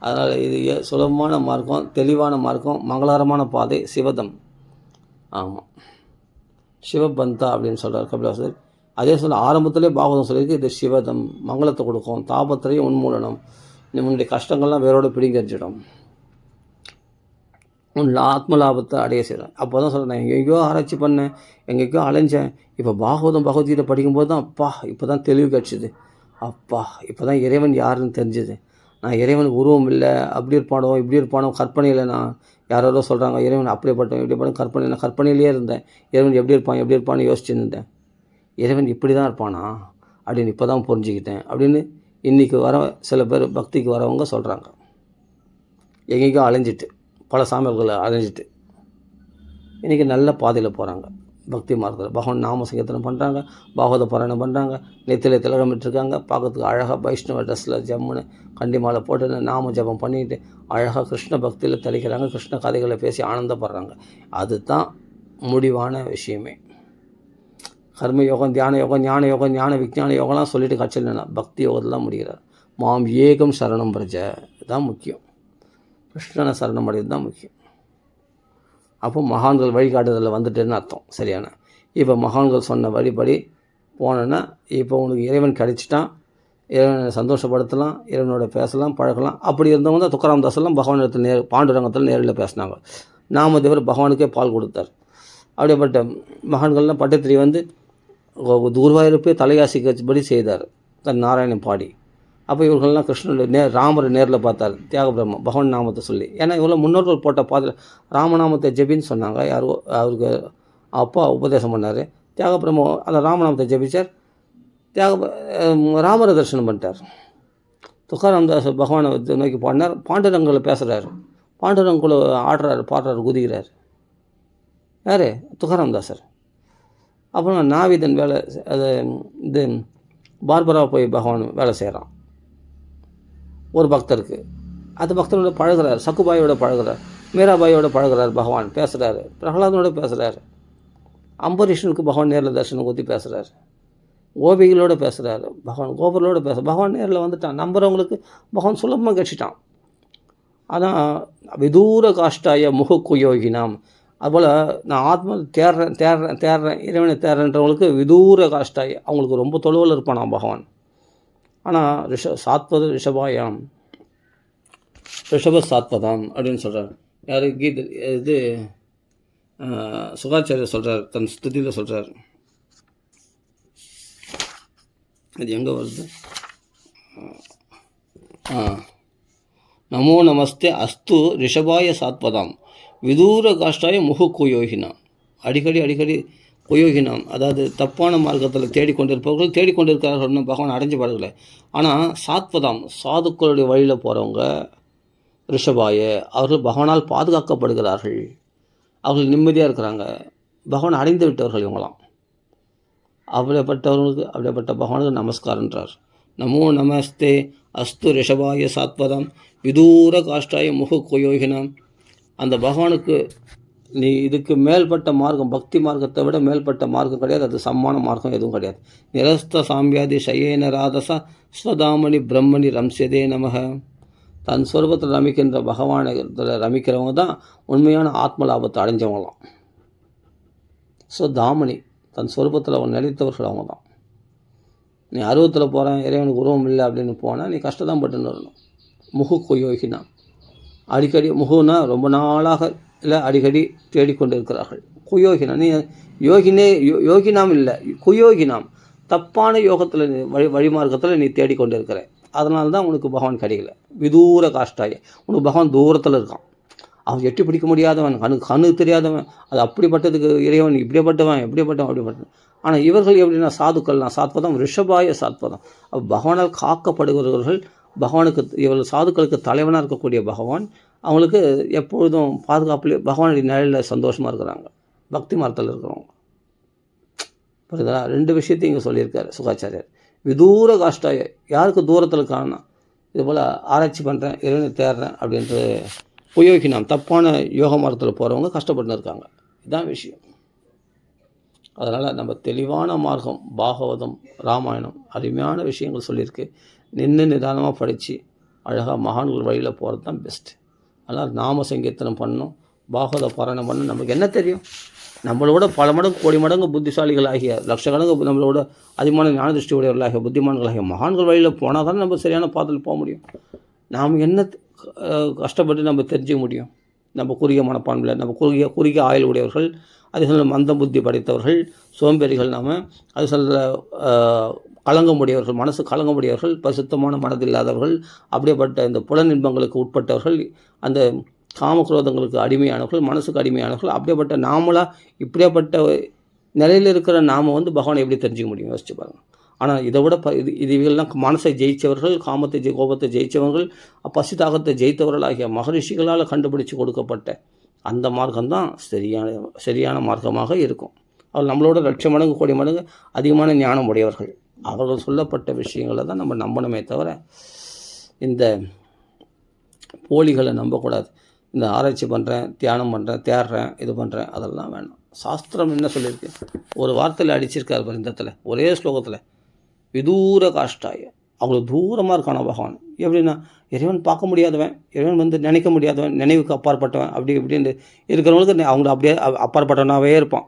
அதனால் இது சுலபமான மார்க்கம், தெளிவான மார்க்கம், மங்களகரமான பாதை, சிவதம். ஆமாம், சிவபந்தா அப்படின்னு சொல்கிறார் கபிலாசர். அதே சொல்ல ஆரம்பத்திலே பாகவதம் சொல்லியிருக்கு, இது சிவதம், மங்களத்தை கொடுக்கும், தாபத்திரையும் உன்மூலனம், உன்னுடைய கஷ்டங்கள்லாம் வேரோடு பிடிங்கரிச்சிடும், உன் ஆத்ம லாபத்தை அடைய செய்கிறேன். அப்போ தான் சொல்கிறேன், எங்கேயோ ஆராய்ச்சி பண்ணேன், எங்கேயோ அலைஞ்சேன். இப்போ பாகவதம் பகவத்கீதை படிக்கும்போது தான் அப்பா இப்போ தான் தெளிவு கிடச்சிது. அப்பா இப்போ தான் இறைவன் யாருன்னு தெரிஞ்சுது. நான் இறைவனுக்கு உருவம் இல்லை, அப்படி இருப்பானோ இப்படி இருப்பானோ கற்பனையில் நான் யாரோ சொல்கிறாங்க இறைவன் அப்படிப்பட்டவன் இப்படிப்பட்ட கற்பனை, நான் கற்பனையிலே இருந்தேன். இறைவன் எப்படி இருப்பான்னு யோசிச்சுன்னு இருந்தேன். இறைவன் இப்படி தான் இருப்பானா அப்படின்னு இப்போ தான் புரிஞ்சுக்கிட்டேன் அப்படின்னு இன்றைக்கி வர சில பேர் பக்திக்கு வரவங்க சொல்கிறாங்க. எங்கேயோ அலைஞ்சிட்டு, பல சாமிகளை அலைஞ்சிட்டு இன்றைக்கி நல்ல பாதையில் போகிறாங்க. பக்தி மார்க்கத்தில் பகவான் நாம சங்கீர்த்தனம் பண்ணுறாங்க, பாகவத பாராயணம் பண்ணுறாங்க, நெத்தியில் திலகமிட்டுருக்காங்க, பார்க்கறதுக்கு அழகாக வைஷ்ணவ ட்ரெஸ்ஸில் ஜம்முன்னு கண்டி மாலை போட்டு நாம ஜபம் பண்ணிட்டு அழகாக கிருஷ்ண பக்தியில் தெளிக்கிறாங்க, கிருஷ்ண கதைகளை பேசி ஆனந்தப்படுறாங்க. அதுதான் முடிவான விஷயமே. கர்ம யோகம், தியான யோகம், ஞான யோகம், ஞான விஞ்ஞான யோகம்லாம் சொல்லிட்டு கட்சியில் பக்தி யோகத்தில் தான் முடிகிறார். மாம் ஏகம் சரணம் பிரஜ, இதுதான் முக்கியம். கிருஷ்ணனை சரணம் அடைகிறது தான் முக்கியம். அப்போ மகான்கள் வழிகாட்டுதலில் வந்துட்டேன்னு அர்த்தம். சரியான இப்போ மகான்கள் சொன்ன வழிபடி போனேன்னா இப்போ உனக்கு இறைவன் கிடைச்சிட்டான், இறைவனை சந்தோஷப்படுத்தலாம், இறைவனோட பேசலாம், பழகலாம். அப்படி இருந்தவங்க தான் துக்காராம் தாஸெல்லாம் பகவான் இடத்துல பாண்டுரங்கத்தில் நேரில் பேசினாங்க. நாமதேவர் பகவானுக்கே பால் கொடுத்தார். அப்படிப்பட்ட மகான்கள்லாம் பட்டத்திரி வந்து குருவாயூருப்பே தலையாசிக்கபடி செய்தார் தன் நாராயணன் பாடி. அப்போ இவர்கள்லாம் கிருஷ்ணனுடைய ராமரை நேரில் பார்த்தார், தியாக பிரம்ம பகவான் நாமத்தை சொல்லி. ஏன்னா இவ்வளோ முன்னோர்கள் போட்ட பாதையில் ராமநாமத்தை ஜெபின்னு சொன்னாங்க. யாரோ அவருக்கு அப்பா உபதேசம் பண்ணார். தியாக பிரம்ம அந்த ராமநாமத்தை ஜெபிச்சார், ராமரை தரிசனம் பண்ணிட்டார். துக்காராம் தாஸ் பகவானை நோக்கி பாடினார், பாண்டுரங்களை பேசுகிறாரு, பாண்டுரங்குள்ள ஆடுறாரு, பாடுறாரு, குதிக்கிறார். யார்? துக்காராம் தாசர். அப்புறம் நாவிதன் வேலை, அது இது பார்பரா போய் பகவான் வேலை செய்கிறான் ஒரு பக்தருக்கு. அந்த பக்தனோட பழகிறார், சக்குபாயோட பழகிறார், மீராபாயோட பழகிறார், பகவான் பேசுகிறாரு, பிரகலாதனோட பேசுகிறாரு, அம்பரீஷனுக்கு பகவான் நேரில் தரிசனம் ஊற்றி பேசுகிறாரு, கோபிகளோடு பேசுகிறாரு, பகவான் கோபுரோடு பகவான் நேரில் வந்துட்டான். நம்புறவங்களுக்கு பகவான் சுலபமாக கட்சிட்டான். அதான் விதூர காஷ்டாய முகக்குயோகினாம். அதுபோல் நான் ஆத்மா தேடுறேன் இறைவனை தேடுறன்றவங்களுக்கு விதூர காஷ்டாய், அவங்களுக்கு ரொம்ப தொலைவில் இருப்பானா பகவான். ஆனால் சாத்வத ரிஷபாயாம், ரிஷப சாத்வதாம் அப்படின்னு சொல்கிறார். யார்? கீதை இது சுகாச்சாரியர் சொல்கிறார், தன் ஸ்துதியில் சொல்கிறார். அது எங்கே வருது? நமோ நமஸ்தே அஸ்து ரிஷபாய சாத்வதாம் விதூர காஷ்டாய முகுக்குயோகினாம். அடிக்கடி குயோகினாம், அதாவது தப்பான மார்க்கத்தில் தேடிக்கொண்டிருப்பவர்கள் தேடிக்கொண்டிருக்கிறார்கள்னு பகவான் அடைஞ்சு பாடலை. ஆனால் சாத்வதாம், சாதுக்களுடைய வழியில் போகிறவங்க, ரிஷபாய அவர்கள் பகவானால் பாதுகாக்கப்படுகிறார்கள், அவர்கள் நிம்மதியாக இருக்கிறாங்க, பகவான் அடைந்து விட்டவர்கள் இவங்களாம். அப்படிப்பட்டவர்களுக்கு, அப்படிப்பட்ட பகவானுக்கு நமஸ்காரன்றார். நமோ நமஸ்தே அஸ்து ரிஷபாய சாத்வதாம் விதூர காஷ்டாய முகுக்குயோகினாம். அந்த பகவானுக்கு நீ இதுக்கு மேல்பட்ட மார்க்கம், பக்தி மார்க்கத்தை விட மேல்பட்ட மார்க்கம் கிடையாது, அது சம்மான மார்க்கம் எதுவும் கிடையாது. நிரஸ்த சாம்பியாதி சயேன ராதச ஸ்வதாமணி பிரம்மணி ரம்சதே நமக. தன் சொரூபத்தில் ரமிக்கின்ற பகவானத்தில் ரமிக்கிறவங்க தான் உண்மையான ஆத்ம லாபத்தை அடைஞ்சவங்களாம். ஸ்வதாமணி, தன் சொரூபத்தில் அவன் நிலைத்தவர்கள் அவங்க தான். நீ அருவத்தில் போகிறேன், இறைவனுக்கு உருவம் இல்லை அப்படின்னு போனால் நீ கஷ்டம் பட்டுன்னு வரணும். முகு கொயோகினா, அடிக்கடி முகுனா ரொம்ப நாளாக இல்லை அடிக்கடி தேடிக்கொண்டு இருக்கிறார்கள். குயோகினாம். நீ யோகினாம் இல்லை, குயோகினாம், தப்பான யோகத்தில் வழிமார்க்கத்தில் நீ தேடிக்கொண்டு இருக்கிற. அதனால தான் உனக்கு பகவான் கிடைக்கல. விதூர காஷ்டாய, உனக்கு பகவான் தூரத்தில் இருக்கான். அவன் எட்டி பிடிக்க முடியாதவன், கண்ணு தெரியாதவன். அது அப்படிப்பட்டதுக்கு இறைவன் இப்படிப்பட்டவன் அப்படிப்பட்டவன். ஆனால் இவர்கள் எப்படின்னா சாதுக்கள்லாம் சாத்வதம், ரிஷபாய சாத்வதம். பகவானால் காக்கப்படுகிறவர்கள், பகவானுக்கு இவர்கள் சாதுக்களுக்கு தலைவனாக இருக்கக்கூடிய பகவான் அவங்களுக்கு எப்பொழுதும் பாதுகாப்புலேயே பகவானுடைய நிழலில் சந்தோஷமாக இருக்கிறாங்க. பக்தி மார்க்கத்தில் இருக்கிறவங்க. புரியுதா? 2 விஷயத்தையும் இங்கே சொல்லியிருக்காரு சுகாச்சாரியர். விதூர காஷ்டாய, யாருக்கு தூரத்தில் காணணும். இதுபோல் ஆராய்ச்சி பண்ணுறேன், இறைவனை தேடுறேன் அப்படின்ட்டு உபயோகினாம், தப்பான யோக மார்க்கத்தில் போகிறவங்க கஷ்டப்பட்டு இருக்காங்க. இதுதான் விஷயம். அதனால் நம்ம தெளிவான மார்க்கம், பாகவதம், ராமாயணம், அருமையான விஷயங்கள் சொல்லியிருக்கு. நின்று நிதானமாக படித்து அழகாக மகான்கள் வழியில் போகிறது தான் பெஸ்ட்டு. அதனால் நாம சங்கீர்த்தனம் பண்ணணும், பாகவத பாராயணம் பண்ணணும். நமக்கு என்ன தெரியும்? நம்மளோட பல மடங்கு கோடி மடங்கு புத்திசாலிகளாகிய, லட்சக்கணக்கு நம்மளோட அதிகமான ஞான திருஷ்டி உடையவர்களாகிய, புத்திமான்களாகிய மகான்கள் வழியில் போனால் தான் நம்ம சரியான பாதையில் போக முடியும். நாம் என்ன கஷ்டப்பட்டு நம்ம தெரிஞ்சுக்க முடியும்? நம்ம குறுகிய மனப்பான்மையில், நம்ம குறுகிய ஆயுள் உடையவர்கள், அது சொல்ல மந்த புத்தி படைத்தவர்கள், சோம்பேறிகள், நாம் அது சொல்ல கலங்கமுடையவர்கள், மனசு கலங்கமுடையவர்கள், பரிசுத்தமான மனதில்லாதவர்கள், அப்படியேப்பட்ட இந்த புலனின்பங்களுக்கு உட்பட்டவர்கள், அந்த காமக்ரோதங்களுக்கு அடிமையானவர்கள், மனசுக்கு அடிமையானவர்கள். அப்படியேப்பட்ட நாமளாக இப்படியேப்பட்ட நிலையில் இருக்கிற நாம் பகவானை எப்படி தெரிஞ்சுக்க முடியும்? யோசிச்சு பாருங்கள். ஆனால் இதை விட இதுவெல்லாம் மனசை ஜெயித்தவர்கள், காமத்தை கோபத்தை ஜெயித்தவர்கள், பசி தாகத்தை ஜெயித்தவர்கள் ஆகிய மகரிஷிகளால் கண்டுபிடிச்சு கொடுக்கப்பட்ட அந்த மார்க்கம்தான் சரியான மார்க்கமாக இருக்கும். அவர் நம்மளோட 1,00,000 மடங்கு கோடி மடங்கு அதிகமான ஞானம் உடையவர்கள். அவர்கள் சொல்லப்பட்ட விஷயங்களை தான் நம்ம நம்பணுமே தவிர இந்த போலிகளை நம்பக்கூடாது. இந்த ஆராய்ச்சி பண்ணுறேன், தியானம் பண்ணுறேன், தேடுறேன், இது பண்ணுறேன், அதெல்லாம் வேணாம். சாஸ்திரம் என்ன சொல்லியிருக்கு? ஒரு வார்த்தையில் அடிச்சிருக்கார் பாரு இந்த இடத்துல, ஒரே ஸ்லோகத்தில். விதூர காஷ்டாய, அவங்களுக்கு தூரமாக இருக்கான பகவான். எப்படின்னா இறைவன் பார்க்க முடியாதவன், இறைவன் நினைக்க முடியாதவன், நினைவுக்கு அப்பாற்பட்டவன், அப்படி இப்படின்னு இருக்கிறவங்களுக்கு அவங்க அப்படியே அப்பாற்பட்டவனாகவே இருப்பான்.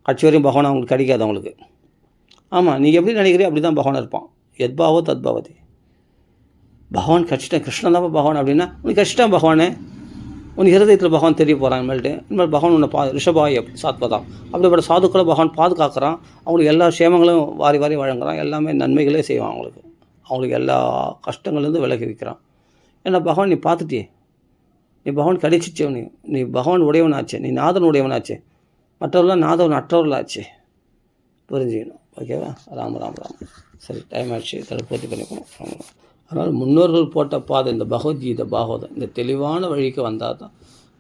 கட்சி வரையும் பகவான் அவங்களுக்கு கிடைக்காது அவங்களுக்கு. ஆமாம், நீங்கள் எப்படி நினைக்கிறீங்க அப்படி தான் பகவான் இருப்பான். எத்பாவோ தத்பாவதி. பகவான் கட்சிட்டேன், கிருஷ்ணன் தான் பகவான் அப்படின்னா உனக்கு கட்சிட்டான் பகவானே, உன் ஹிருதயத்தில் பகவான் தெரிய போகிறான். இனிமேல் பகவான் உன்னை ரிஷபாய சாத்வதான், அப்படிப்பட்ட சாதுக்களை பகவான் பாதுகாக்கிறான். அவங்களுக்கு எல்லா க்ஷேமங்களும் வாரி வாரி வழங்குறான். எல்லாமே நன்மைகளே செய்வான் அவங்களுக்கு எல்லா கஷ்டங்கள்லேருந்து விலகி வைக்கிறான். ஏன்னா பகவான் நீ பார்த்துட்டியே, நீ பகவான் கிடைச்சிச்சே, நீ பகவான் உடையவனாச்சே, நீ நாதன் உடையவனாச்சே, மற்றவர்களாம் நாதவன் அற்றவர்களாச்சே. புரிஞ்சுக்கணும். ஓகேவா? ராம் ராம் ராம். சரி, டைம் ஆகிடுச்சு, இதில் பூர்த்தி பண்ணிக்கணும். அதனால் முன்னோர்கள் போட்ட பாதை இந்த பகவத்கீதை, பாகவதம், இந்த தெளிவான வழிக்கு வந்தால் தான்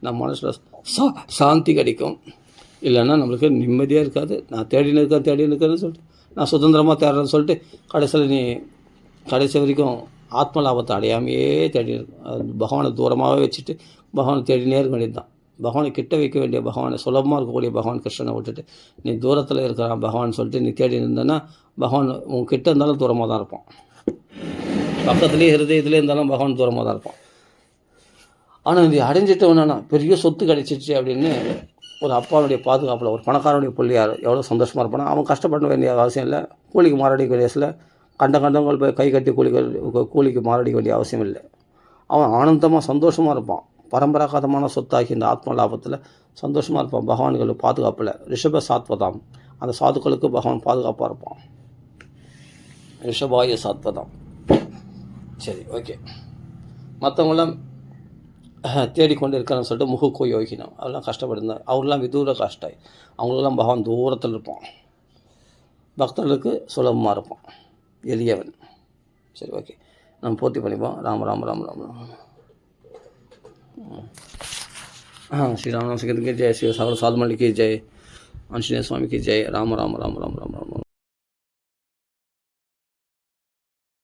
நம்ம மனசில் சாந்தி கிடைக்கும். இல்லைன்னா நம்மளுக்கு நிம்மதியாக இருக்காது. நான் தேடின்னு இருக்கேன்னு சொல்லிட்டு, நான் சுதந்திரமாக தேடுறேன்னு சொல்லிட்டு கடைசி வரைக்கும் ஆத்ம லாபத்தை அடையாமையே தேடி பகவானை தூரமாகவே வச்சுட்டு பகவானை தேடினே இருக்க வேண்டியது தான். பகவானை கிட்ட வைக்க வேண்டிய பகவானை, சுலபமாக இருக்கக்கூடிய பகவான் கிருஷ்ணனை விட்டுட்டு நீ தூரத்தில் இருக்கிறான் பகவான் சொல்லிட்டு நீ தேடி இருந்தேன்னா பகவான் உன் கிட்ட இருந்தாலும் தூரமாக தான் இருப்பான். பக்கத்துலேயே ஹிருதயத்துலேயே இருந்தாலும் பகவான் தூரமாக தான் இருப்பான். ஆனால் இது அடைஞ்சிட்டவனா பெரிய சொத்து கிடைச்சிச்சு அப்படின்னு ஒரு அப்பாவுடைய பாதுகாப்பில் ஒரு பணக்காரனுடைய பிள்ளையார் எவ்வளோ சந்தோஷமாக இருப்பானா. அவன் கஷ்டப்பட வேண்டிய அவசியம் இல்லை. கூலிக்கு மாரடிக்க வயசில் கண்டவங்கள் போய் கை கட்டி கூலிக்கு மாரடிக்க வேண்டிய அவசியம் இல்லை. அவன் ஆனந்தமாக சந்தோஷமாக இருப்பான். பரம்பராகதமான சொத்தாகி இந்த ஆத்ம லாபத்தில் சந்தோஷமாக இருப்பான். பகவான்கள் பாதுகாப்பில் ரிஷப சாத்வதாம், அந்த சாதுக்களுக்கு பகவான் பாதுகாப்பாக இருப்பான். ரிஷபாய சாத்வதாம். சரி, ஓகே. மற்றவங்களாம் தேடிக்கொண்டு இருக்கான்னு சொல்லிட்டு முகுக்கோ யோகினம், அவெல்லாம் கஷ்டப்பட்டுருந்தாங்க. அவங்களாம் விதூர காஷ்டாய், அவங்களெல்லாம் பகவான் தூரத்தில் இருப்பான். பக்தர்களுக்கு சுலபமாக இருப்பான், எளியவன். சரி, ஓகே, நம்ம பூர்த்தி பண்ணிப்போம். ராம் ராம் ராம் ராம் ராம். श्री राम की जय, श्री साधु की जय, आंजनेय स्वामी की जय. राम राम राम राम राम राम।